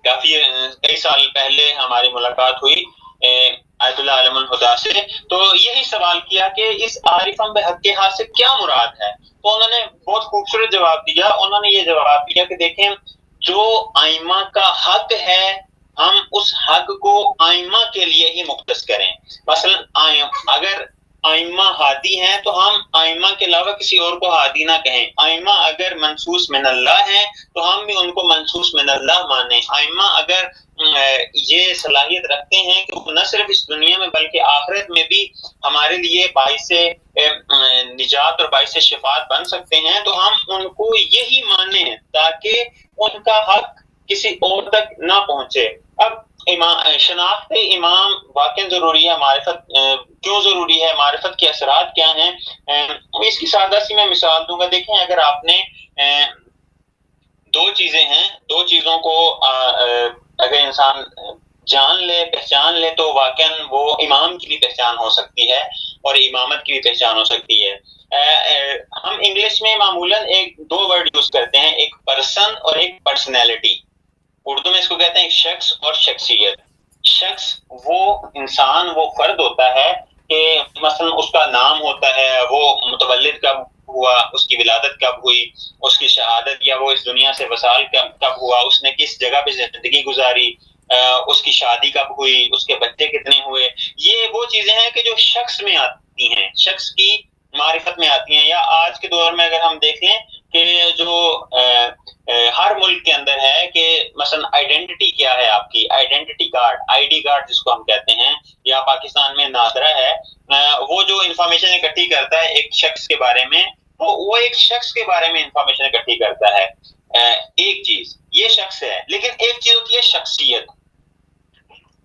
کئی سال پہلے ہماری ملاقات ہوئی آیت اللہ علم الہدا سے، تو یہی سوال کیا کہ اس عارفم بحق سے کیا مراد ہے؟ تو انہوں نے بہت خوبصورت جواب دیا. انہوں نے یہ جواب دیا کہ دیکھیں، جو ائمہ کا حق ہے ہم اس حق کو ائمہ کے لیے ہی مختص کریں. مثلا اگر آئمہ ہادی ہیں تو ہم آئمہ کے علاوہ کسی اور کو ہادی نہ کہیں. آئمہ اگر منصوص من اللہ ہیں تو ہم بھی ان کو منصوص من اللہ مانیں. آئمہ اگر یہ صلاحیت رکھتے ہیں کہ وہ نہ صرف اس دنیا میں بلکہ آخرت میں بھی ہمارے لیے باعث نجات اور باعث شفاعت بن سکتے ہیں تو ہم ان کو یہی مانیں تاکہ ان کا حق کسی اور تک نہ پہنچے. اب شناخت امام واقعی ضروری ہے. معرفت کیوں ضروری ہے؟ معرفت کے اثرات کیا ہیں؟ اس کی سادہ سی میں مثال دوں گا. دیکھیں اگر آپ نے دو چیزیں ہیں، دو چیزوں کو اگر انسان جان لے پہچان لے تو واقعاً وہ امام کی بھی پہچان ہو سکتی ہے اور امامت کی بھی پہچان ہو سکتی ہے. ہم انگلش میں معمولاً دو ورڈ یوز کرتے ہیں، ایک پرسن اور ایک پرسنالٹی. اردو میں اس کو کہتے ہیں شخص اور شخصیت. شخص وہ انسان، وہ فرد ہوتا ہے کہ مثلا اس کا نام ہوتا ہے، وہ متولد کب ہوا، اس کی ولادت کب ہوئی، اس کی شہادت یا وہ اس دنیا سے وصال کب ہوا، اس نے کس جگہ پہ زندگی گزاری، اس کی شادی کب ہوئی، اس کے بچے کتنے ہوئے. یہ وہ چیزیں ہیں کہ جو شخص میں آتی ہیں، شخص کی معرفت میں آتی ہیں. یا آج کے دور میں اگر ہم دیکھ لیں کہ جو ہر ملک کے اندر ہے کہ مثلا آئیڈینٹی کیا ہے آپ کی، identity card, I D card جس کو ہم کہتے ہیں، یا پاکستان میں نادرا ہے، وہ جو انفارمیشن اکٹھی کرتا ہے ایک شخص کے بارے میں، وہ ایک شخص کے بارے میں انفارمیشن اکٹھی کرتا ہے. ایک چیز یہ شخص ہے، لیکن ایک چیز ہوتی ہے شخصیت،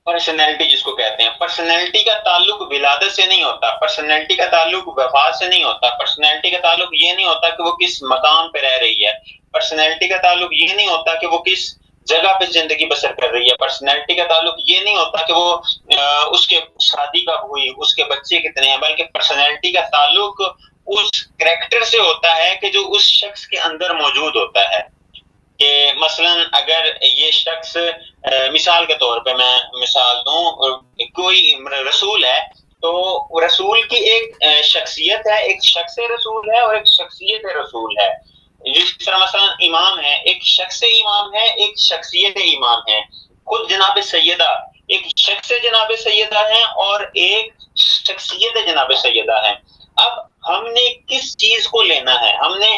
پرسنالٹی جس کو کہتے ہیں. پرسنالٹی کا تعلق ولادت سے نہیں ہوتا، پرسنالٹی کا تعلق وفات سے نہیں ہوتا، پرسنالٹی کا تعلق یہ نہیں ہوتا کہ وہ کس مقام پہ رہ رہی ہے، پرسنالٹی کا تعلق یہ نہیں ہوتا کہ وہ کس جگہ پہ زندگی بسر کر رہی ہے، پرسنالٹی کا تعلق یہ نہیں ہوتا کہ وہ اس کے شادی کب ہوئی، اس کے بچے کتنے ہیں، بلکہ پرسنالٹی کا تعلق اس کریکٹر سے ہوتا ہے کہ جو اس شخص کے اندر موجود ہوتا ہے. کہ مثلا اگر یہ شخص مثال کے طور پہ میں مثال دوں، کوئی رسول ہے تو رسول کی ایک شخصیت ہے، ایک شخص رسول ہے اور ایک شخصیت رسول ہے. جس طرح مثلا امام ہے، ایک شخص امام ہے، ایک شخصیت امام ہے. خود جناب سیدہ ایک شخص جناب سیدہ ہیں اور ایک شخصیت جناب سیدہ ہے. اب ہم نے کس چیز کو لینا ہے؟ ہم نے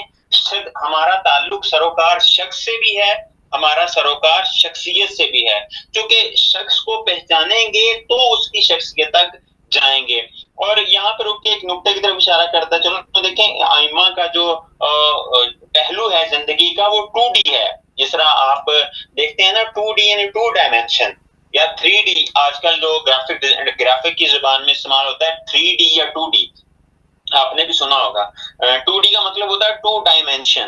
ہمارا تعلق سروکار شخص سے بھی ہے، ہمارا سروکار شخصیت سے بھی ہے. چونکہ شخص کو پہچانیں گے تو اس کی شخصیت تک جائیں گے. اور یہاں پر رک کے ایک نقطے کی طرف اشارہ کرتا چلو تو دیکھیں آئمہ کا جو پہلو ہے زندگی کا وہ 2D ہے. جس طرح آپ دیکھتے ہیں نا 2D یعنی 2 ڈائمینشن یا 3D، آج کل جو گرافک کی زبان میں استعمال ہوتا ہے 3D یا 2D، آپ نے بھی سنا ہوگا. 2D کا مطلب ہوتا ہے 2 ڈائمینشن،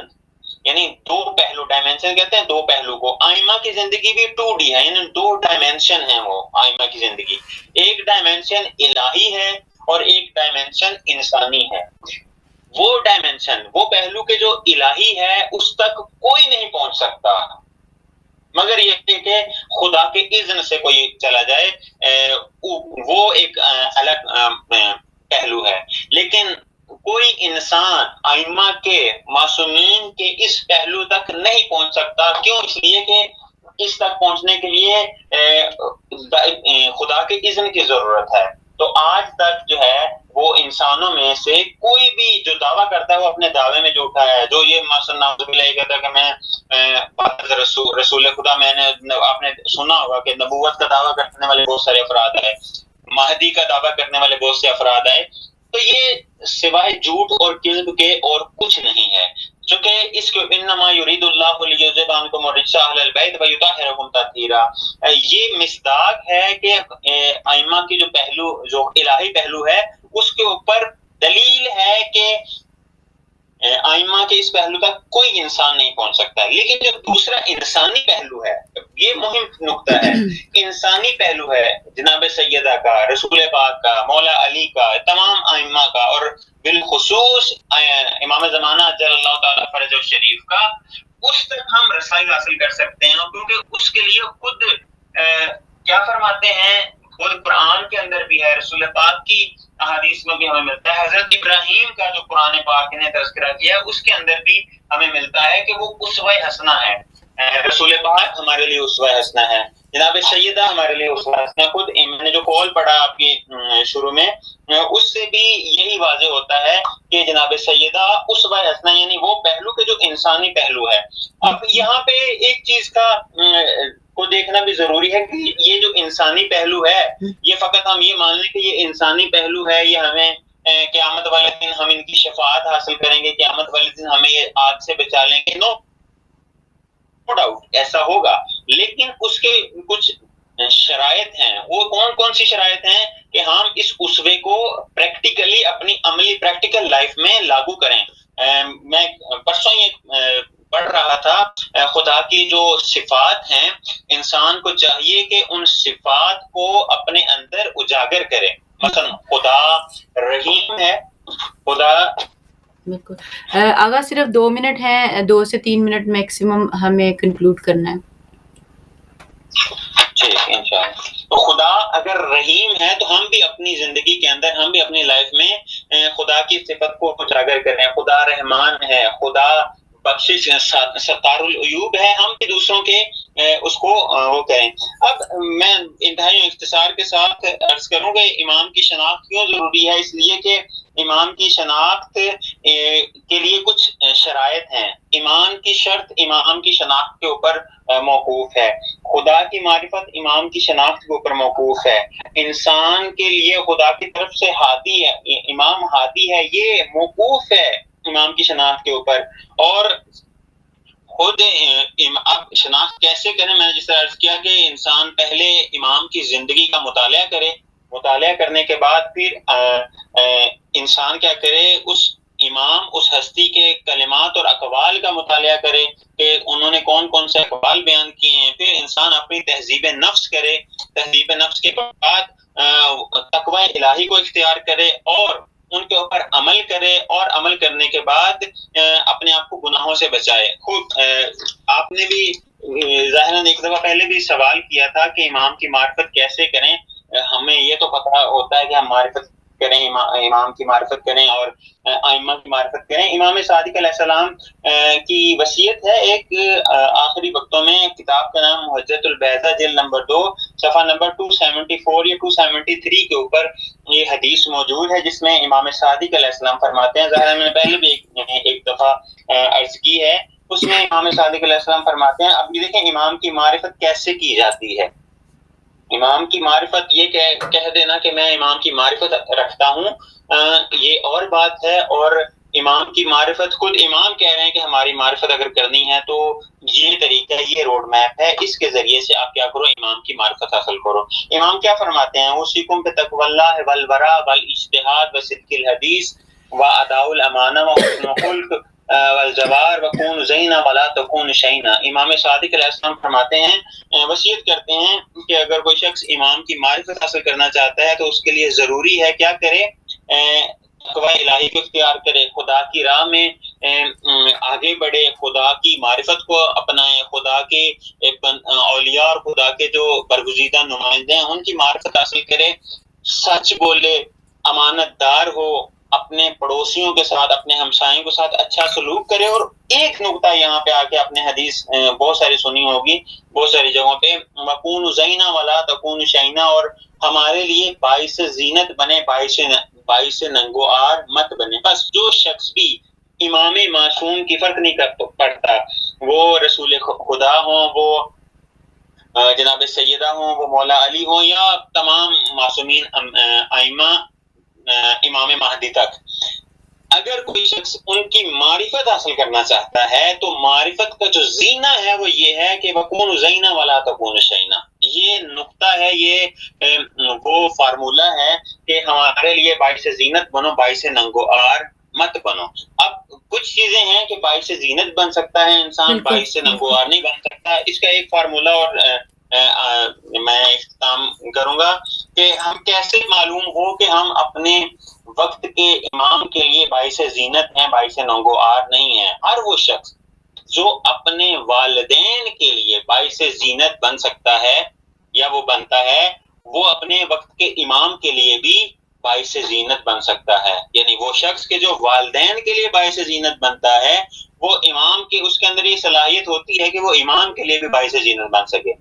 یعنی 2 پہلو. ڈائمینشن کہتے ہیں 2 پہلو کو. آئمہ کی زندگی بھی 2D ہے، یعنی 2 ڈائمینشن ہیں وہ آئمہ کی زندگی. ایک ڈائمینشن الہی ہے اور ایک ڈائمینشن انسانی ہے. وہ ڈائمینشن، وہ پہلو کے جو الہی ہے اس تک کوئی نہیں پہنچ سکتا مگر یہ کہ خدا کے اذن سے کوئی چلا جائے، وہ ایک الگ پہلو ہے. لیکن کوئی انسان آئمہ کے معصومین کے اس پہلو تک نہیں پہنچ سکتا. کیوں؟ اس لیے کہ اس تک پہنچنے کے لیے خدا کے اذن کی ضرورت ہے. تو آج تک جو ہے وہ انسانوں میں سے کوئی بھی جو دعویٰ کرتا ہے وہ اپنے دعوے میں جو اٹھا ہے، جو یہ کہتا ہے کہ میں رسول خدا، میں نے آپ نے سنا ہوگا کہ نبوت کا دعویٰ کرنے والے بہت سارے افراد آئے، مہدی کا دعویٰ کرنے والے بہت سے افراد آئے. تو یہ سوائے جھوٹ اور کذب کے اور کچھ نہیں ہے. چونکہ اس کو انما یرید اللہ لیذھب عنکم الرجس اہل البیت ویطہرکم تطہیرا، یہ مصداق ہے کہ ائمہ کی جو پہلو، جو الہی پہلو ہے، اس کے اوپر دلیل ہے کہ ائمہ کے اس پہلو تک کوئی انسان نہیں پہنچ سکتا. لیکن جو دوسرا انسانی پہلو ہے، یہ مہم نقطہ ہے. انسانی پہلو ہے جناب سیدہ کا، رسول پاک کا، مولا علی کا، تمام ائمہ کا، اور بالخصوص امام زمانہ اجل اللہ تعالی فرجہ الشریف کا. اس تک ہم رسائی حاصل کر سکتے ہیں کیونکہ اس کے لیے خود کیا فرماتے ہیں، خود قرآن کے اندر بھی ہے، رسول پاک کی احادیث میں بھی ہمیں ملتا ہے. حضرت ابراہیم کا جو قرآن پاک نے تذکرہ کیا اس کے اندر بھی ہمیں ملتا ہے کہ وہ اسوہ حسنہ ہے. رسول پاک ہمارے لیے اسوہ حسنہ ہے. جناب سیدہ ہمارے لیے اسوہ حسنہ. خود میں نے جو قول پڑھا آپ کی شروع میں اس سے بھی یہی واضح ہوتا ہے کہ جناب سیدہ اسوہ حسنہ یعنی وہ پہلو کہ جو انسانی پہلو ہے. اب یہاں پہ ایک چیز کا کو دیکھنا بھی ضروری ہے کہ یہ جو انسانی پہلو ہے یہ فقط ہم یہ مان لیں کہ یہ انسانی پہلو ہے، یہ ہمیں قیامت والے دن ہم ان کی شفاعت حاصل کریں گے، قیامت والے دن ہمیں یہ آگ سے بچا لیں گے. نو ڈاؤٹ ایسا ہوگا، لیکن اس کے کچھ شرائط ہیں. وہ کون کون سی شرائط ہیں کہ ہم اس اسوے کو پریکٹیکلی اپنی عملی پریکٹیکل لائف میں لاگو کریں. میں پرسوں یہ پڑھ رہا تھا خدا کی جو صفات ہیں انسان کو چاہیے کہ ان صفات کو اپنے اندر اجاگر کرے. مثلا خدا رحیم ہے، خدا بالکل. آغا صرف 2 منٹ ہیں، 2 سے 3 منٹ میکسیمم ہمیں کنکلوڈ کرنا ہے. ٹھیک انشاءاللہ. تو خدا اگر رحیم ہے تو ہم بھی اپنی زندگی کے اندر، ہم بھی اپنی لائف میں خدا کی صفت کو اجاگر کریں. خدا رحمان ہے، خدا بخشش ستار العیوب ہے، ہم بھی دوسروں کے اس کو وہ کریں. اب میں انتہائی اختصار کے ساتھ عرض کروں کہ امام کی شناخت کیوں ضروری ہے. اس لیے کہ امام کی شناخت کے لیے کچھ شرائط ہیں. ایمان کی شرط امام کی شناخت کے اوپر موقوف ہے. خدا کی معرفت امام کی شناخت کے اوپر موقوف ہے. انسان کے لیے خدا کی طرف سے ہادی ہے، امام ہادی ہے، یہ موقوف ہے امام کی شناخت کے اوپر. اور خود اب شناخت کیسے کریں، میں نے جس طرح عرض کیا کہ انسان پہلے امام کی زندگی کا مطالعہ کرے، مطالعہ کرنے کے بعد پھر انسان کیا کرے، اس امام اس ہستی کے کلمات اور اقوال کا مطالعہ کرے کہ انہوں نے کون کون سے اقوال بیان کیے ہیں. پھر انسان اپنی تہذیب نفس کرے، تہذیب نفس کے بعد تقوی الہی کو اختیار کرے اور ان کے اوپر عمل کرے، اور عمل کرنے کے بعد اپنے آپ کو گناہوں سے بچائے. خود آپ نے بھی ظاہراً ایک دفعہ پہلے بھی سوال کیا تھا کہ امام کی معرفت کیسے کریں. ہمیں یہ تو پتہ ہوتا ہے کہ ہم معرفت کریں، امام کی معرفت کریں اور ائمہ کی معرفت کریں. امام صادق علیہ السلام کی وصیت ہے ایک آخری وقتوں میں، کتاب کا نام حجت البیضہ جلد نمبر 2 صفحہ نمبر 274 یا 273 کے اوپر یہ حدیث موجود ہے جس میں امام صادق علیہ السلام فرماتے ہیں. ظاہر میں نے پہلے بھی ایک دفعہ عرض کی ہے، اس میں امام صادق علیہ السلام فرماتے ہیں. اب یہ دیکھیں امام کی معرفت کیسے کی جاتی ہے. امام کی معرفت یہ کہہ دینا کہ میں امام کی معرفت رکھتا ہوں یہ اور بات ہے، اور امام کی معرفت خود امام کہہ رہے ہیں کہ ہماری معرفت اگر کرنی ہے تو یہ طریقہ، یہ روڈ میپ ہے، اس کے ذریعے سے آپ کیا کرو، امام کی معرفت حاصل کرو. امام کیا فرماتے ہیں، اوصیکم بتقوی اللہ والورع والاجتہاد وصدق الحدیث واداء الامانہ وحسن الخلق والجوار وکون زینا ولا تکون شینا. امام صادق علیہ السلام فرماتے ہیں، وصیت کرتے ہیں کہ اگر کوئی شخص امام کی معرفت حاصل کرنا چاہتا ہے تو اس کے لیے ضروری ہے کیا کرے، تقوی الہی کو اختیار کرے، خدا کی راہ میں آگے بڑھے، خدا کی معرفت کو اپنائے، خدا کے اولیاء اور خدا کے جو برگزیدہ نمائندے ہیں ان کی معرفت حاصل کرے، سچ بولے، امانت دار ہو، اپنے پڑوسیوں کے ساتھ، اپنے ہمسایوں کے ساتھ اچھا سلوک کرے. اور ایک نقطہ یہاں پہ آ کے اپنے حدیث بہت ساری سنی ہوگی بہت ساری جگہوں پہ، مکون زینا ولا تکون شینا، اور ہمارے لیے باعث زینت بنے، باعث ننگو آر مت بنے. بس جو شخص بھی امام معصوم کی فرق نہیں پڑتا، وہ رسول خدا ہوں، وہ جناب سیدہ ہوں، وہ مولا علی ہوں، یا تمام معصومین ائمہ امام مہدی تک، اگر کوئی شخص ان کی معرفت حاصل کرنا چاہتا ہے تو معرفت کا جو زینہ ہے وہ یہ ہے کہ وَكُونُ زَيْنَ وَلَا تَكُونُ شَيْنَ. یہ نقطہ ہے، یہ وہ فارمولہ ہے کہ ہمارے لیے باعث زینت بنو، باعث ننگو آر مت بنو. اب کچھ چیزیں ہیں کہ باعث زینت بن سکتا ہے انسان، باعث ننگو آر نہیں بن سکتا. اس کا ایک فارمولہ اور میں اختتام کروں گا کہ ہم کیسے معلوم ہو کہ ہم اپنے وقت کے امام کے لیے باعث زینت ہیں، باعث ننگو آر نہیں ہیں. ہر وہ شخص جو اپنے والدین کے لیے باعث زینت بن سکتا ہے یا وہ بنتا ہے، وہ اپنے وقت کے امام کے لیے بھی باعث زینت بن سکتا ہے. یعنی وہ شخص کے جو والدین کے لیے باعث زینت بنتا ہے، وہ امام کے، اس کے اندر یہ صلاحیت ہوتی ہے کہ وہ امام کے لیے بھی باعث زینت بن سکے.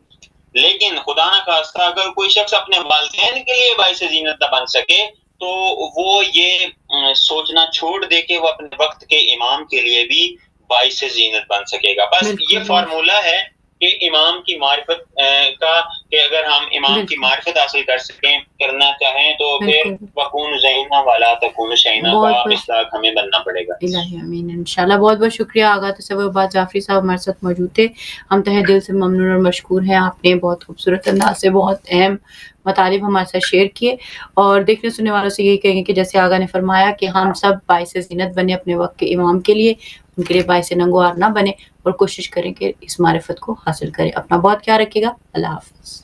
لیکن خدا نہ خواستہ اگر کوئی شخص اپنے والدین کے لیے باعث زینت نہ بن سکے تو وہ یہ سوچنا چھوڑ دے کہ وہ اپنے وقت کے امام کے لیے بھی باعث زینت بن سکے گا. بس یہ فارمولہ ہے کہ امام کی معرفت کا، کہ اگر ہم امام کی معرفت حاصل کر سکیں، کرنا چاہیں تو پھر وکون زینا والا تکون شینا کا مصداق ہمیں بننا پڑے گا. الہی آمین انشاءاللہ. بہت بہت شکریہ آغا تصور باز جعفری صاحب ہمارے ساتھ موجود تھے. ہم تہہ دل سے ممنون اور مشکور ہیں. آپ نے بہت خوبصورت انداز سے بہت اہم مطالب ہمارے ساتھ شیئر کیے، اور دیکھنے سننے والوں سے یہی کہیں گے کہ جیسے آغا نے فرمایا کہ ہم سب باعث زینت بنے اپنے وقت کے امام کے لیے، ان کے لیے باعث ننگوار نہ بنے، اور کوشش کریں کہ اس معرفت کو حاصل کریں. اپنا بہت خیال رکھیے گا. اللہ حافظ.